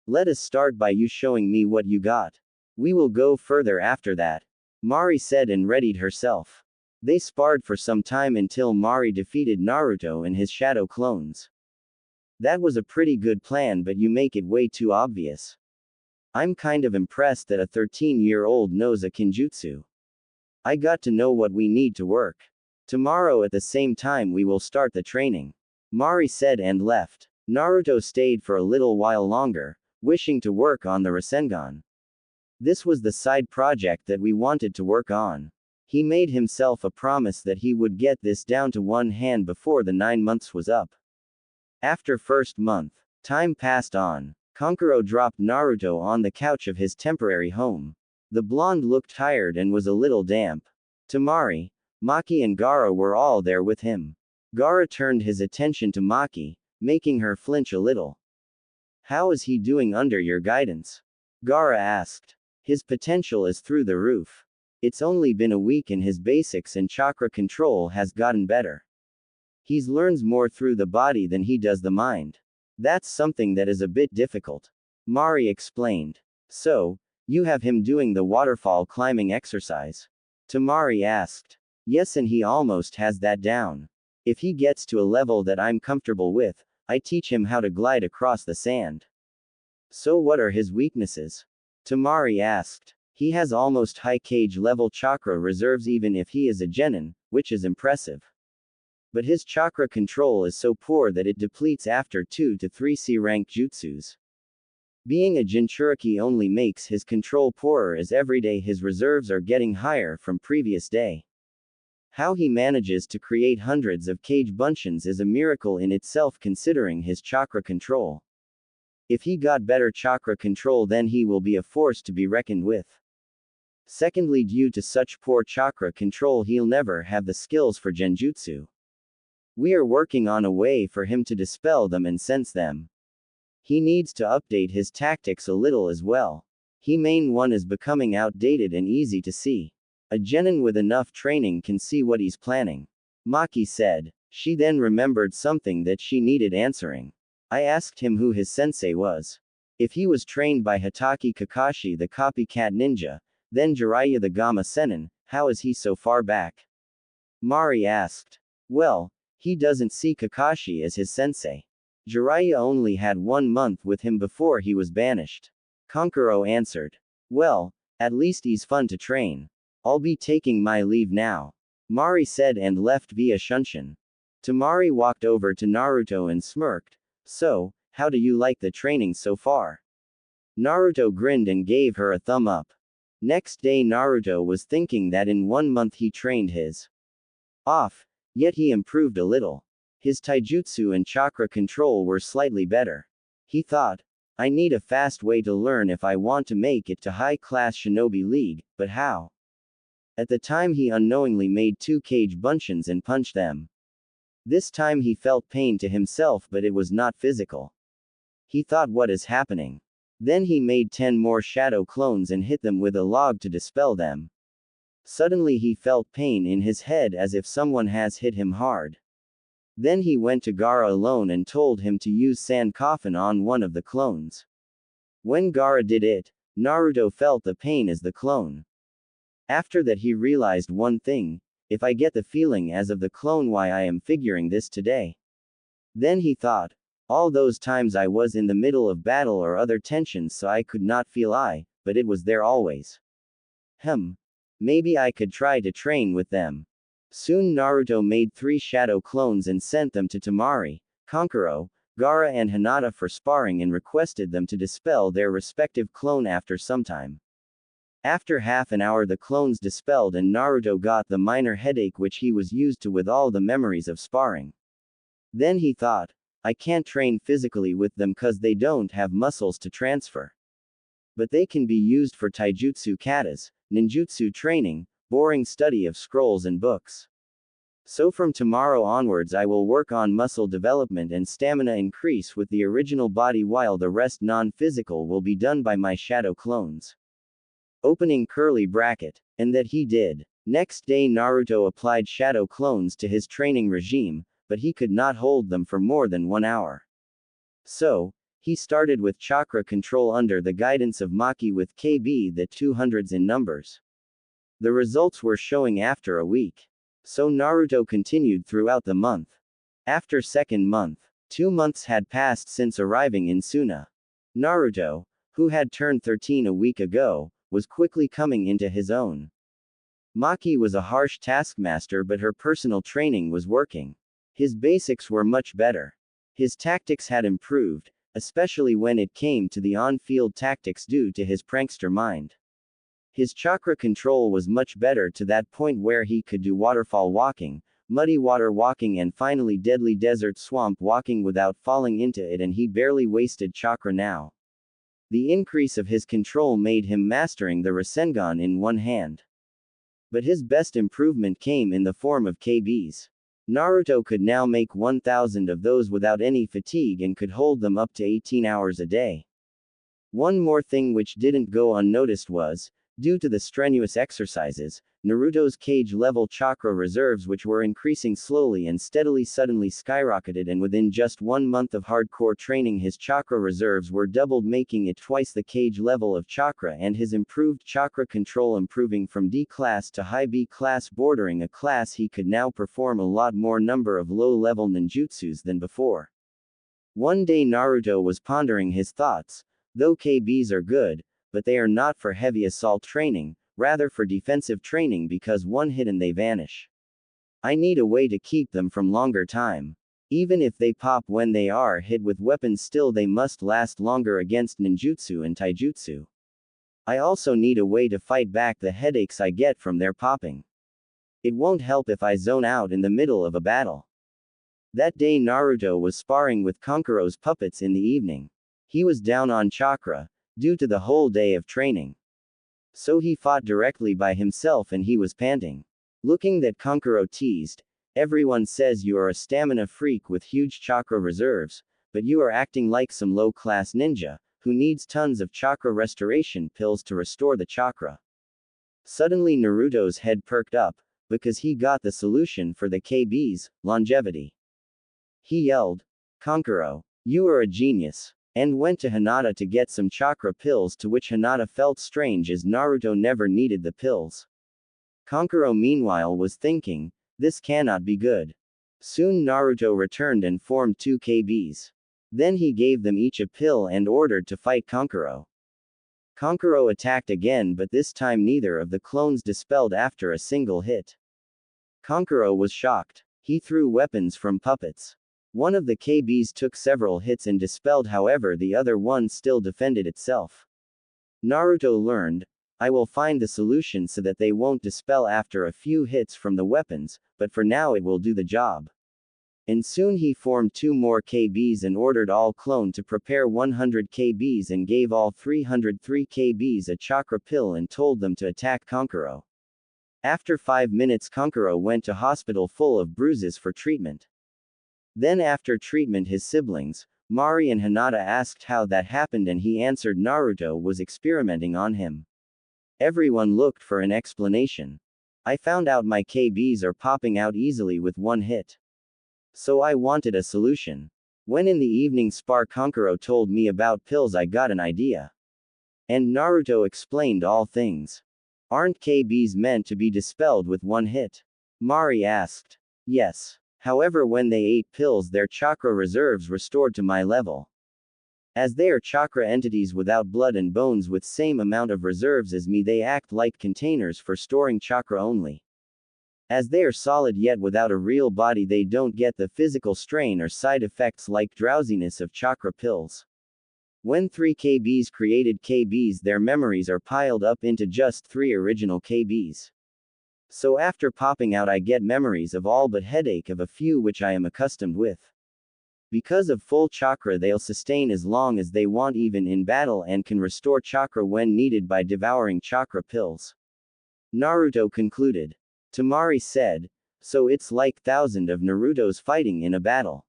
A: Let us start by you showing me what you got. We will go further after that. Mari said and readied herself. They sparred for some time until Mari defeated Naruto and his shadow clones. That was a pretty good plan, but you make it way too obvious. I'm kind of impressed that a 13-year-old knows a kinjutsu. I got to know what we need to work. Tomorrow at the same time we will start the training. Mari said and left. Naruto stayed for a little while longer, wishing to work on the Rasengan. This was the side project that we wanted to work on. He made himself a promise that he would get this down to one hand before the 9 months was up. After first month, time passed on. Kankuro dropped Naruto on the couch of his temporary home. The blonde looked tired and was a little damp. Tamari, Maki and Gaara were all there with him. Gaara turned his attention to Maki, making her flinch a little. How is he doing under your guidance? Gaara asked. His potential is through the roof. It's only been a week and his basics and chakra control has gotten better. He learns more through the body than he does the mind. That's something that is a bit difficult. Mari explained. So, you have him doing the waterfall climbing exercise? Tamari asked. Yes, and he almost has that down. If he gets to a level that I'm comfortable with, I teach him how to glide across the sand. So what are his weaknesses? Tamari asked. He has almost Raikage level chakra reserves even if he is a genin, which is impressive. But his chakra control is so poor that it depletes after 2 to 3 C-rank jutsus. Being a Jinchuriki only makes his control poorer as every day his reserves are getting higher from previous day. How he manages to create hundreds of Kage Bunshins is a miracle in itself considering his chakra control. If he got better chakra control then he will be a force to be reckoned with. Secondly, due to such poor chakra control he'll never have the skills for genjutsu. We are working on a way for him to dispel them and sense them. He needs to update his tactics a little as well. He main one is becoming outdated and easy to see. A genin with enough training can see what he's planning. Maki said. She then remembered something that she needed answering. I asked him who his sensei was. If he was trained by Hitaki Kakashi the copycat ninja, then Jiraiya the Gamma Sennin, how is he so far back? Mari asked. Well, he doesn't see Kakashi as his sensei. Jiraiya only had 1 month with him before he was banished. Kankuro answered. Well, at least he's fun to train. I'll be taking my leave now. Mari said and left via Shunshin. Tamari walked over to Naruto and smirked. So, how do you like the training so far? Naruto grinned and gave her a thumb up. Next day Naruto was thinking that in 1 month he trained his off, yet he improved a little. His taijutsu and chakra control were slightly better. He thought, I need a fast way to learn if I want to make it to high-class Shinobi League, but how? At the time he unknowingly made 2 cage buncheons and punched them. This time he felt pain to himself, but it was not physical. He thought, what is happening? Then he made 10 more shadow clones and hit them with a log to dispel them. Suddenly he felt pain in his head as if someone has hit him hard. Then he went to Gaara alone and told him to use sand coffin on one of the clones. When Gaara did it, Naruto felt the pain as the clone. After that he realized one thing, if I get the feeling as of the clone, why I am figuring this today. Then he thought, all those times I was in the middle of battle or other tensions so I could not feel but it was there always. Maybe I could try to train with them. Soon Naruto made 3 shadow clones and sent them to Temari, Kankuro, Gaara and Hinata for sparring and requested them to dispel their respective clone after some time. After half an hour the clones dispelled and Naruto got the minor headache which he was used to with all the memories of sparring. Then he thought, I can't train physically with them cause they don't have muscles to transfer. But they can be used for taijutsu katas, ninjutsu training, boring study of scrolls and books. So from tomorrow onwards I will work on muscle development and stamina increase with the original body while the rest non-physical will be done by my shadow clones. Opening curly bracket. And that he did. Next day Naruto applied shadow clones to his training regime, but he could not hold them for more than 1 hour. So, he started with chakra control under the guidance of Maki with KB the 200s in numbers. The results were showing after a week. So Naruto continued throughout the month. After second month, 2 months had passed since arriving in Suna. Naruto, who had turned 13 a week ago, was quickly coming into his own. Maki was a harsh taskmaster but her personal training was working. His basics were much better. His tactics had improved, especially when it came to the on-field tactics due to his prankster mind. His chakra control was much better to that point where he could do waterfall walking, muddy water walking and finally deadly desert swamp walking without falling into it, and he barely wasted chakra now. The increase of his control made him mastering the Rasengan in one hand. But his best improvement came in the form of KBs. Naruto could now make 1,000 of those without any fatigue and could hold them up to 18 hours a day. One more thing which didn't go unnoticed was, due to the strenuous exercises, Naruto's cage level chakra reserves, which were increasing slowly and steadily, suddenly skyrocketed, and within just 1 month of hardcore training his chakra reserves were doubled, making it twice the cage level of chakra, and his improved chakra control improving from D class to high B class, bordering a class. He could now perform a lot more number of low-level ninjutsus than before. One day Naruto was pondering his thoughts, though KBs are good, but they are not for heavy assault training, rather for defensive training, because one hit and they vanish. I need a way to keep them from longer time. Even if they pop when they are hit with weapons, still they must last longer against ninjutsu and taijutsu. I also need a way to fight back the headaches I get from their popping. It won't help if I zone out in the middle of a battle. That day Naruto was sparring with Kankuro's puppets in the evening. He was down on chakra, due to the whole day of training. So he fought directly by himself and he was panting. Looking that Kankuro teased, everyone says you are a stamina freak with huge chakra reserves, but you are acting like some low-class ninja, who needs tons of chakra restoration pills to restore the chakra. Suddenly Naruto's head perked up, because he got the solution for the KB's longevity. He yelled, Kankuro, you are a genius, and went to Hinata to get some chakra pills, to which Hinata felt strange as Naruto never needed the pills. Kankuro meanwhile was thinking, this cannot be good. Soon Naruto returned and formed 2 KBs. Then he gave them each a pill and ordered to fight Kankuro. Kankuro attacked again, but this time neither of the clones dispelled after a single hit. Kankuro was shocked. He threw weapons from puppets. One of the KBs took several hits and dispelled, however the other one still defended itself. Naruto learned, I will find the solution so that they won't dispel after a few hits from the weapons, but for now it will do the job. And soon he formed 2 more KBs and ordered all clone to prepare 100 KBs and gave all 303 KBs a chakra pill and told them to attack Kankuro. After 5 minutes Kankuro went to hospital full of bruises for treatment. Then after treatment his siblings, Mari and Hinata asked how that happened and he answered Naruto was experimenting on him. Everyone looked for an explanation. I found out my KBs are popping out easily with one hit. So I wanted a solution. When in the evening spar Kankuro told me about pills I got an idea. And Naruto explained all things. Aren't KBs meant to be dispelled with one hit? Mari asked. Yes. However when they ate pills their chakra reserves restored to my level. As they are chakra entities without blood and bones with same amount of reserves as me they act like containers for storing chakra only. As they are solid yet without a real body they don't get the physical strain or side effects like drowsiness of chakra pills. When 3 KBs created KBs their memories are piled up into just 3 original KBs. So after popping out I get memories of all but headache of a few which I am accustomed with. Because of full chakra they'll sustain as long as they want even in battle and can restore chakra when needed by devouring chakra pills. Naruto concluded. Tamari said, so it's like thousands of Narutos fighting in a battle.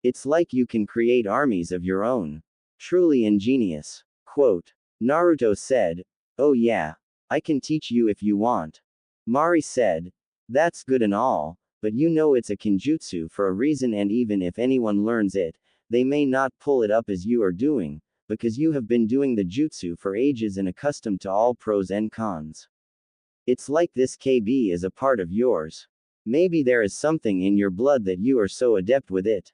A: It's like you can create armies of your own. Truly ingenious. Quote. Naruto said, oh yeah. I can teach you if you want. Mari said, that's good and all, but you know it's a kinjutsu for a reason and even if anyone learns it, they may not pull it up as you are doing, because you have been doing the jutsu for ages and accustomed to all pros and cons. It's like this KB is a part of yours. Maybe there is something in your blood that you are so adept with it.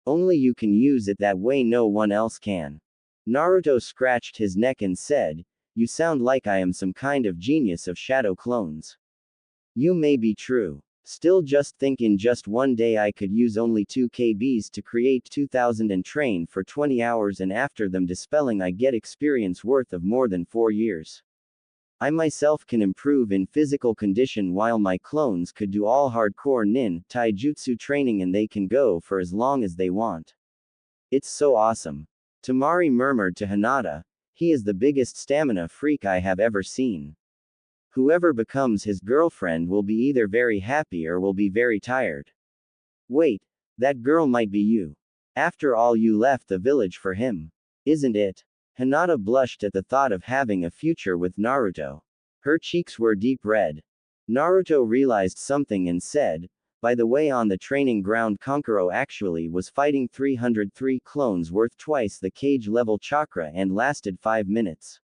A: Only you can use it that way no one else can. Naruto scratched his neck and said, you sound like I am some kind of genius of shadow clones. You may be true. Still just think in just one day I could use only 2 KBs to create 2000 and train for 20 hours and after them dispelling I get experience worth of more than 4 years. I myself can improve in physical condition while my clones could do all hardcore nin, taijutsu training and they can go for as long as they want. It's so awesome. Tamari murmured to Hinata, he is the biggest stamina freak I have ever seen. Whoever becomes his girlfriend will be either very happy or will be very tired. Wait, that girl might be you. After all you left the village for him. Isn't it? Hinata blushed at the thought of having a future with Naruto. Her cheeks were deep red. Naruto realized something and said, by the way on the training ground Kankuro actually was fighting 303 clones worth twice the cage level chakra and lasted 5 minutes.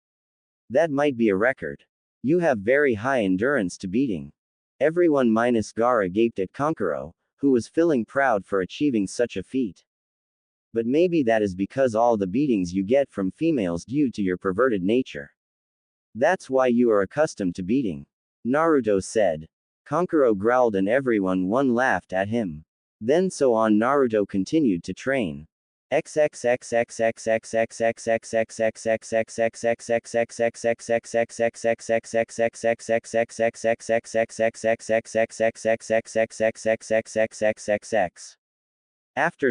A: That might be a record. You have very high endurance to beating. Everyone minus Gaara gaped at Kankuro, who was feeling proud for achieving such a feat. But maybe that is because all the beatings you get from females due to your perverted nature. That's why you are accustomed to beating. Naruto said. Kankuro growled and everyone laughed at him. Then so on Naruto continued to train. After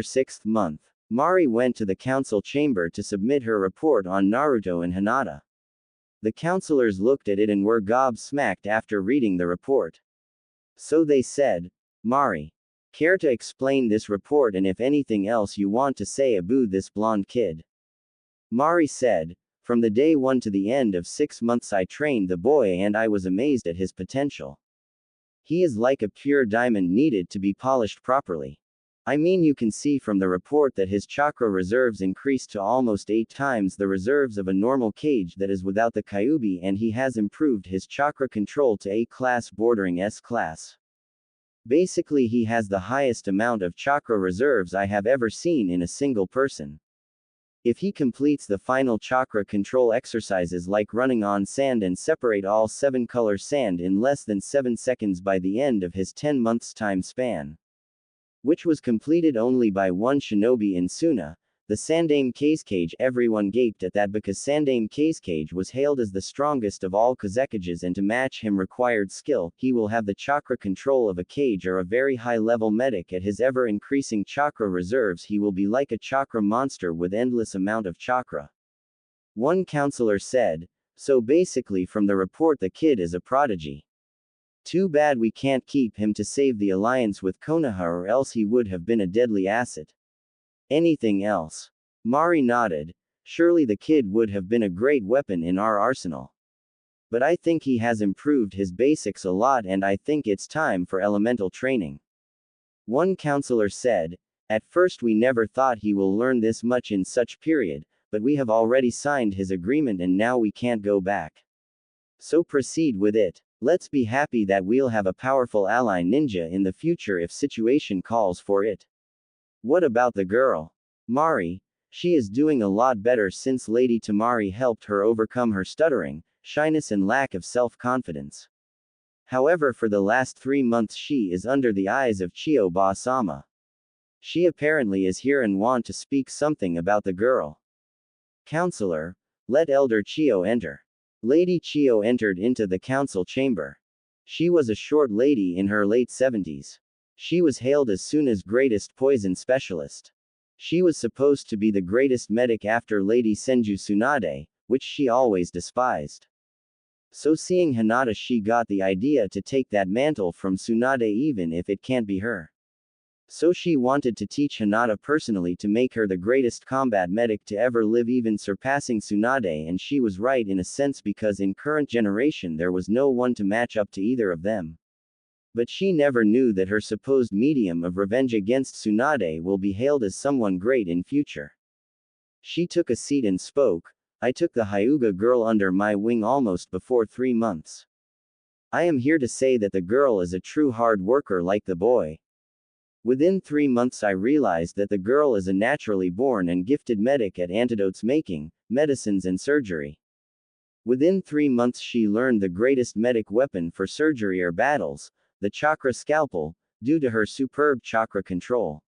A: 6th month, Mari went to the council chamber to submit her report on Naruto and Hinata. The counselors looked at it and were gobsmacked after reading the report. So they said, Mari, care to explain this report and if anything else you want to say about this blonde kid? Mari said, from the day 1 to the end of 6 months I trained the boy and I was amazed at his potential. He is like a pure diamond needed to be polished properly. I mean you can see from the report that his chakra reserves increased to almost 8 times the reserves of a normal cage that is without the Kyuubi and he has improved his chakra control to A class bordering S class. Basically he has the highest amount of chakra reserves I have ever seen in a single person. If he completes the final chakra control exercises like running on sand and separate all 7 color sand in less than 7 seconds by the end of his 10 months time span, which was completed only by one shinobi in Suna, The Sandame Kazekage. Everyone gaped at that because Sandame Kazekage was hailed as the strongest of all Kazekages, and to match him required skill. He will have the chakra control of a Kage or a very high-level medic. At his ever-increasing chakra reserves, he will be like a chakra monster with endless amount of chakra. One counselor said. So basically from the report the kid is a prodigy. Too bad we can't keep him to save the alliance with Konoha, or else he would have been a deadly asset. Anything else? Mari nodded. Surely the kid would have been a great weapon in our arsenal. But I think he has improved his basics a lot, and I think it's time for elemental training. One counselor said. At first we never thought he will learn this much in such period, but we have already signed his agreement and now we can't go back. So proceed with it. Let's be happy that we'll have a powerful ally ninja in the future if situation calls for it. What about the girl? Mari. She is doing a lot better since Lady Tamari helped her overcome her stuttering, shyness and lack of self-confidence. However, for the last 3 months she is under the eyes of Chiyo-ba-sama. She apparently is here and want to speak something about the girl. Counselor, let Elder Chiyo enter. Lady Chiyo entered into the council chamber. She was a short lady in her late 70s. She was hailed as soon as greatest poison specialist. She was supposed to be the greatest medic after Lady Senju Tsunade, which she always despised. So seeing Hinata, she got the idea to take that mantle from Tsunade even if it can't be her. So she wanted to teach Hinata personally to make her the greatest combat medic to ever live, even surpassing Tsunade, and she was right in a sense because in current generation there was no one to match up to either of them. But she never knew that her supposed medium of revenge against Tsunade will be hailed as someone great in future. She took a seat and spoke. I took the Hyuga girl under my wing almost before 3 months. I am here to say that the girl is a true hard worker like the boy. Within 3 months I realized that the girl is a naturally born and gifted medic at antidotes making, medicines and surgery. Within 3 months she learned the greatest medic weapon for surgery or battles, the chakra scalpel, due to her superb chakra control.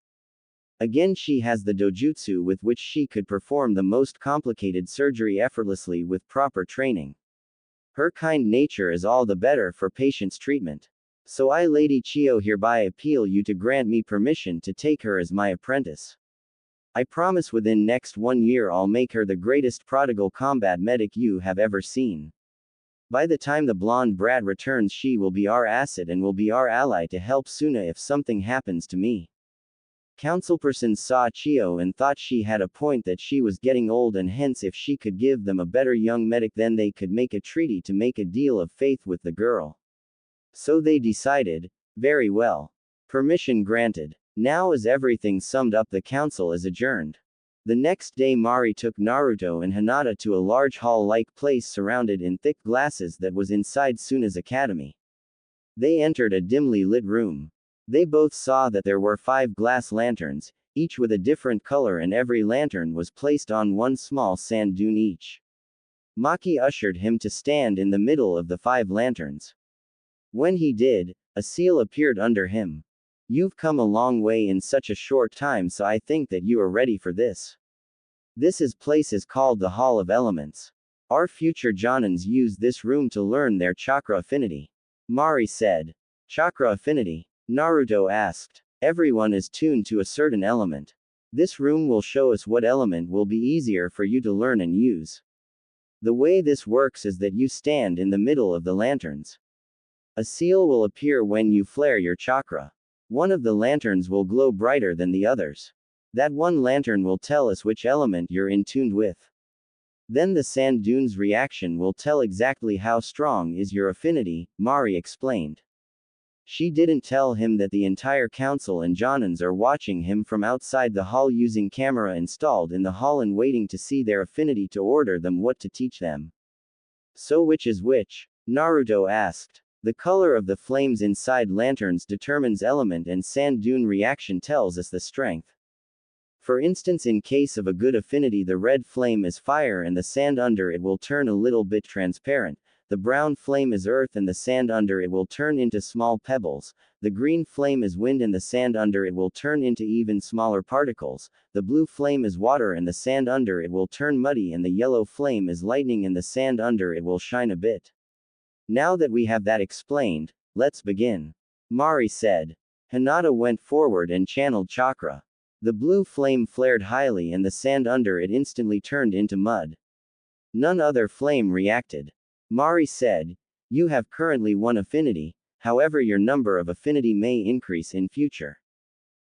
A: Again, she has the dojutsu with which she could perform the most complicated surgery effortlessly with proper training. Her kind nature is all the better for patient's treatment. So I, Lady Chiyo, hereby appeal you to grant me permission to take her as my apprentice. I promise within next 1 year I'll make her the greatest prodigal combat medic you have ever seen. By the time the blonde brat returns she will be our asset and will be our ally to help Suna if something happens to me. Councilpersons saw Chiyo and thought she had a point, that she was getting old and hence if she could give them a better young medic then they could make a treaty to make a deal of faith with the girl. So they decided. Very well. Permission granted. Now as everything summed up, the council is adjourned. The next day Mari took Naruto and Hinata to a large hall-like place surrounded in thick glasses that was inside Suna's academy. They entered a dimly lit room. They both saw that there were 5 glass lanterns, each with a different color, and every lantern was placed on one small sand dune each. Maki ushered him to stand in the middle of the 5 lanterns. When he did, a seal appeared under him. You've come a long way in such a short time, so I think that you are ready for this. This place is called the Hall of Elements. Our future Jonins use this room to learn their chakra affinity. Mari said. Chakra affinity? Naruto asked. Everyone is tuned to a certain element. This room will show us what element will be easier for you to learn and use. The way this works is that you stand in the middle of the lanterns. A seal will appear when you flare your chakra. One of the lanterns will glow brighter than the others. That one lantern will tell us which element you're in tuned with. Then the sand dunes reaction will tell exactly how strong is your affinity, Mari explained. She didn't tell him that the entire council and Jonins are watching him from outside the hall using camera installed in the hall and waiting to see their affinity to order them what to teach them. So which is which? Naruto asked. The color of the flames inside lanterns determines element, and sand dune reaction tells us the strength. For instance, in case of a good affinity, the red flame is fire and the sand under it will turn a little bit transparent. The brown flame is earth and the sand under it will turn into small pebbles. The green flame is wind and the sand under it will turn into even smaller particles, the blue flame is water and the sand under it will turn muddy, and the yellow flame is lightning and the sand under it will shine a bit. Now that we have that explained, let's begin. Mari said. Hinata went forward and channeled chakra. The blue flame flared highly and the sand under it instantly turned into mud. None other flame reacted. Mari said, "You have currently one affinity, however your number of affinity may increase in future.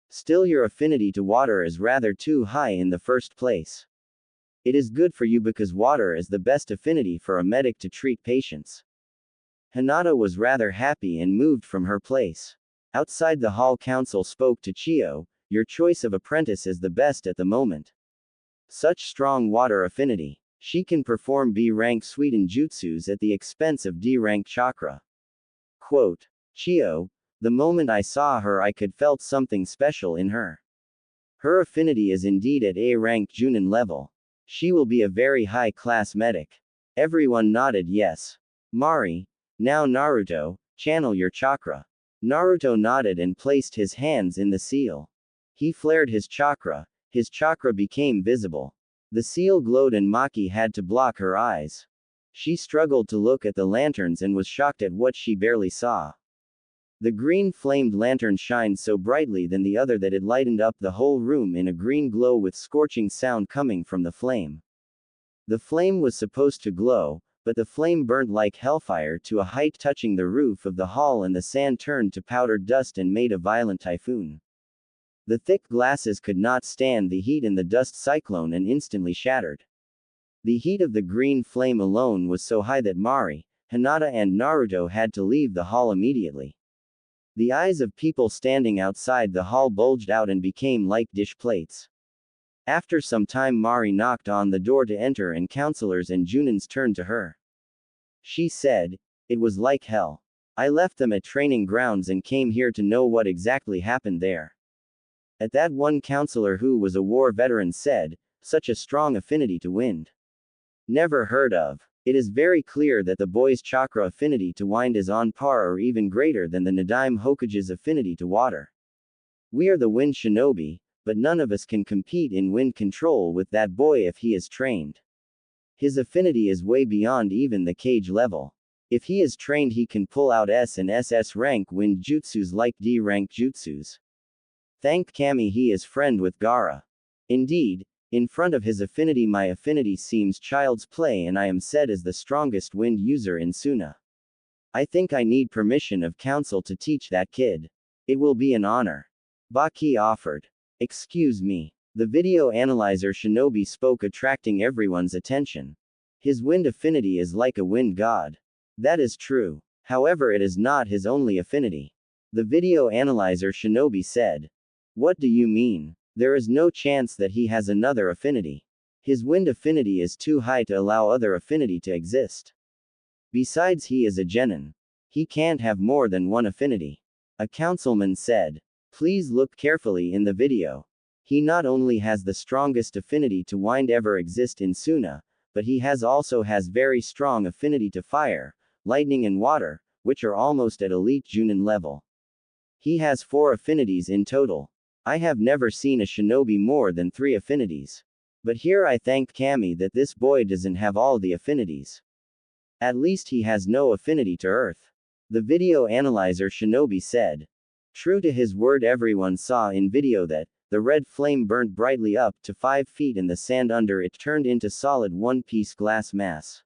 A: Still your affinity to water is rather too high in the first place. It is good for you because water is the best affinity for a medic to treat patients." Hinata was rather happy and moved from her place. Outside the hall, council spoke to Chio, "Your choice of apprentice is the best at the moment. Such strong water affinity. She can perform B-rank Suiten jutsus at the expense of D-rank chakra." Quote. Chio, "The moment I saw her I could felt something special in her. Her affinity is indeed at A-rank Junin level. She will be a very high-class medic." Everyone nodded yes. Mari, "Now Naruto, channel your chakra." Naruto nodded and placed his hands in the seal. He flared his chakra became visible. The seal glowed and Maki had to block her eyes. She struggled to look at the lanterns and was shocked at what she barely saw. The green flamed lantern shined so brightly than the other that it lightened up the whole room in a green glow with scorching sound coming from the flame. The flame was supposed to glow, but the flame burnt like hellfire to a height touching the roof of the hall, and the sand turned to powdered dust and made a violent typhoon. The thick glasses could not stand the heat in the dust cyclone and instantly shattered. The heat of the green flame alone was so high that Mari, Hinata and Naruto had to leave the hall immediately. The eyes of people standing outside the hall bulged out and became like dish plates. After some time Mari knocked on the door to enter and counselors and Junins turned to her. She said, "It was like hell. I left them at training grounds and came here to know what exactly happened there." At that, one counselor who was a war veteran said, "Such a strong affinity to wind. Never heard of. It is very clear that the boy's chakra affinity to wind is on par or even greater than the Nadaime Hokage's affinity to water. We are the wind shinobi, but none of us can compete in wind control with that boy if he is trained. His affinity is way beyond even the Kage level. If he is trained he can pull out S and SS rank wind jutsus like D rank jutsus. Thank Kami he is friend with Gaara. Indeed, in front of his affinity my affinity seems child's play and I am said as the strongest wind user in Suna. I think I need permission of council to teach that kid. It will be an honor." Baki offered. "Excuse me." The video analyzer shinobi spoke, attracting everyone's attention. "His wind affinity is like a wind god. That is true. However, it is not his only affinity." The video analyzer shinobi said. "What do you mean? There is no chance that he has another affinity. His wind affinity is too high to allow other affinity to exist. Besides, he is a genin. He can't have more than one affinity." A councilman said. "Please look carefully in the video. He not only has the strongest affinity to wind ever exist in Suna, but he also has very strong affinity to fire, lightning and water, which are almost at elite Junin level. He has 4 affinities in total. I have never seen a shinobi more than 3 affinities. But here I thanked Kami that this boy doesn't have all the affinities. At least he has no affinity to earth." The video analyzer shinobi said. True to his word, everyone saw in video that the red flame burnt brightly up to 5 feet and the sand under it turned into solid one-piece glass mass.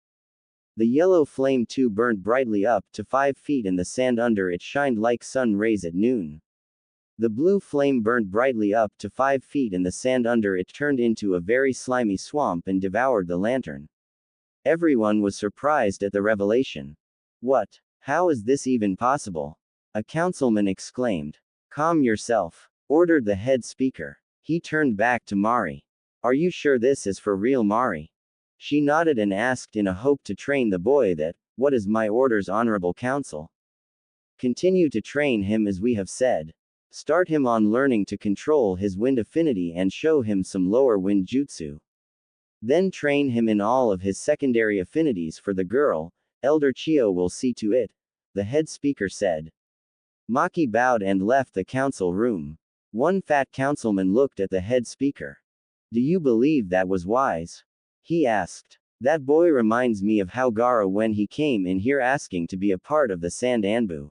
A: The yellow flame too burnt brightly up to 5 feet and the sand under it shined like sun rays at noon. The blue flame burnt brightly up to 5 feet and the sand under it turned into a very slimy swamp and devoured the lantern. Everyone was surprised at the revelation. "What? How is this even possible?" a councilman exclaimed. "Calm yourself," ordered the head speaker. He turned back to Mari. "Are you sure this is for real, Mari?" She nodded and asked in a hope to train the boy that, "What is my orders, honorable council?" "Continue to train him as we have said. Start him on learning to control his wind affinity and show him some lower wind jutsu. Then train him in all of his secondary affinities for the girl. Elder Chio will see to it," the head speaker said. Maki bowed and left the council room. One fat councilman looked at the head speaker. Do you believe that was wise? He asked. That boy reminds me of how Gaara when he came in here asking to be a part of the Sand Anbu.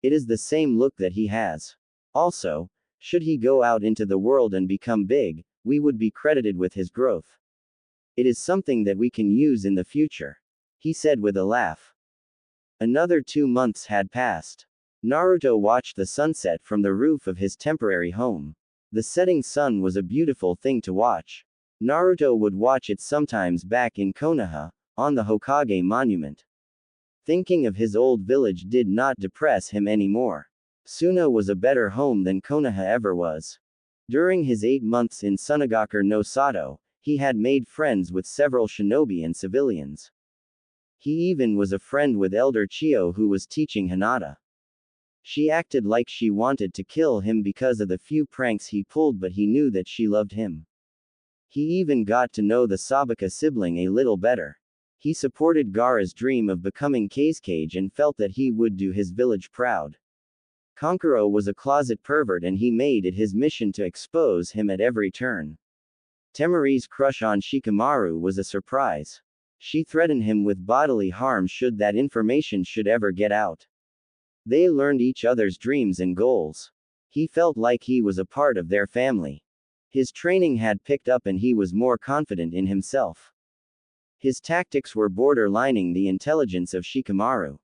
A: It is the same look that he has. Also, should he go out into the world and become big, we would be credited with his growth. It is something that we can use in the future. He said with a laugh. Another 2 months had passed. Naruto watched the sunset from the roof of his temporary home. The setting sun was a beautiful thing to watch. Naruto would watch it sometimes back in Konoha, on the Hokage monument. Thinking of his old village did not depress him anymore. Suna was a better home than Konoha ever was. During his 8 months in Sunagakure no Sato, he had made friends with several shinobi and civilians. He even was a friend with Elder Chio who was teaching Hinata. She acted like she wanted to kill him because of the few pranks he pulled, but he knew that she loved him. He even got to know the Sabaka sibling a little better. He supported Gaara's dream of becoming Raikage and felt that he would do his village proud. Kankuro was a closet pervert and he made it his mission to expose him at every turn. Temari's crush on Shikamaru was a surprise. She threatened him with bodily harm should that information should ever get out. They learned each other's dreams and goals. He felt like he was a part of their family. His training had picked up and he was more confident in himself. His tactics were borderlining the intelligence of Shikamaru.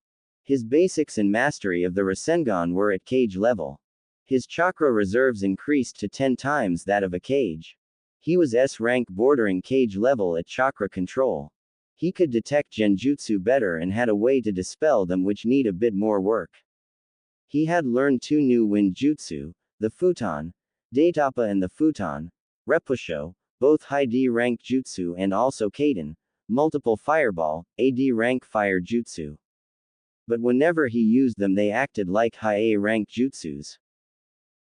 A: His basics and mastery of the Rasengan were at Kage level. His chakra reserves increased to 10 times that of a Kage. He was S rank bordering Kage level at chakra control. He could detect genjutsu better and had a way to dispel them which need a bit more work. He had learned 2 new wind jutsu, the Futon, Daitapa and the Futon, Repusho, both high D rank jutsu and also Kaden, multiple fireball, AD rank fire jutsu. But whenever he used them they acted like high A rank jutsus.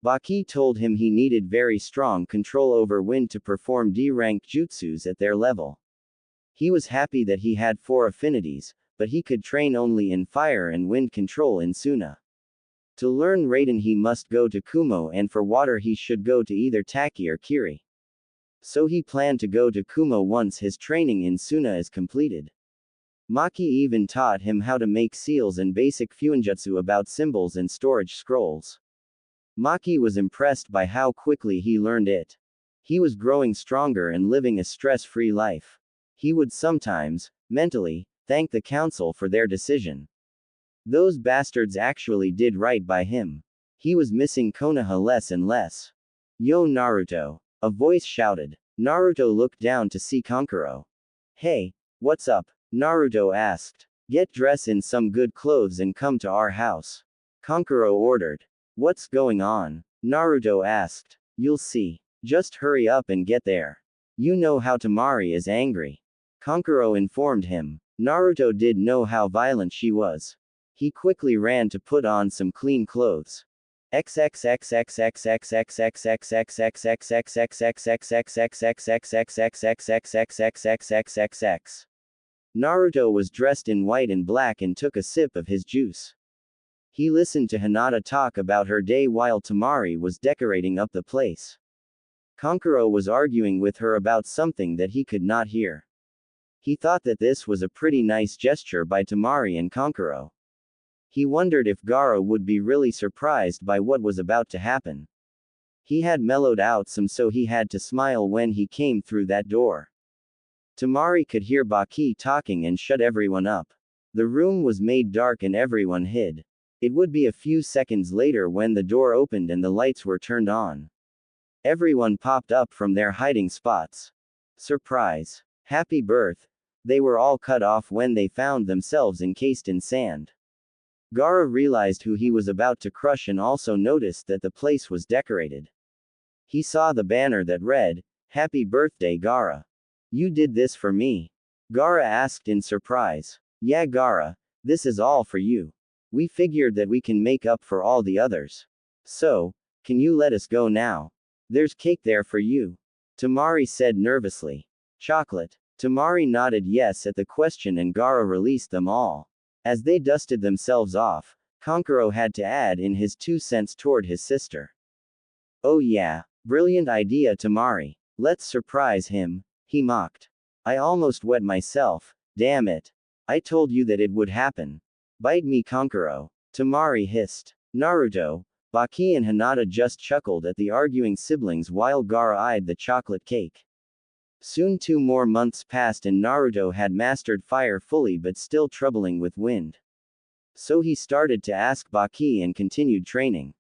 A: Baki told him he needed very strong control over wind to perform D rank jutsus at their level. He was happy that he had 4 affinities, but he could train only in fire and wind control in Suna. To learn Raiden he must go to Kumo and for water he should go to either Taki or Kiri. So he planned to go to Kumo once his training in Suna is completed. Maki even taught him how to make seals and basic fuinjutsu about symbols and storage scrolls. Maki was impressed by how quickly he learned it. He was growing stronger and living a stress-free life. He would sometimes, mentally, thank the council for their decision. Those bastards actually did right by him. He was missing Konoha less and less. Yo Naruto! A voice shouted. Naruto looked down to see Kankuro. Hey, what's up? Naruto asked. Get dressed in some good clothes and come to our house. Kankuro ordered. What's going on? Naruto asked. You'll see. Just hurry up and get there. You know how Temari is angry. Kankuro informed him. Naruto did know how violent she was. He quickly ran to put on some clean clothes. Naruto was dressed in white and black and took a sip of his juice. He listened to Hinata talk about her day while Temari was decorating up the place. Kankuro was arguing with her about something that he could not hear. He thought that this was a pretty nice gesture by Temari and Kankuro. He wondered if Gaara would be really surprised by what was about to happen. He had mellowed out some so he had to smile when he came through that door. Temari could hear Baki talking and shut everyone up. The room was made dark and everyone hid. It would be a few seconds later when the door opened and the lights were turned on. Everyone popped up from their hiding spots. Surprise! Happy birth! They were all cut off when they found themselves encased in sand. Gaara realized who he was about to crush and also noticed that the place was decorated. He saw the banner that read, "Happy birthday Gaara. You did this for me?" Gaara asked in surprise. Yeah Gaara, this is all for you. We figured that we can make up for all the others. So, can you let us go now? There's cake there for you. Temari said nervously. Chocolate. Temari nodded yes at the question and Gaara released them all. As they dusted themselves off, Kankuro had to add in his 2 cents toward his sister. Oh yeah, brilliant idea, Tamari. Let's surprise him, he mocked. I almost wet myself, damn it. I told you that it would happen. Bite me, Kankuro. Tamari hissed. Naruto, Baki and Hinata just chuckled at the arguing siblings while Gaara eyed the chocolate cake. Soon 2 more months passed and Naruto had mastered fire fully but still troubling with wind. So he started to ask Baki and continued training.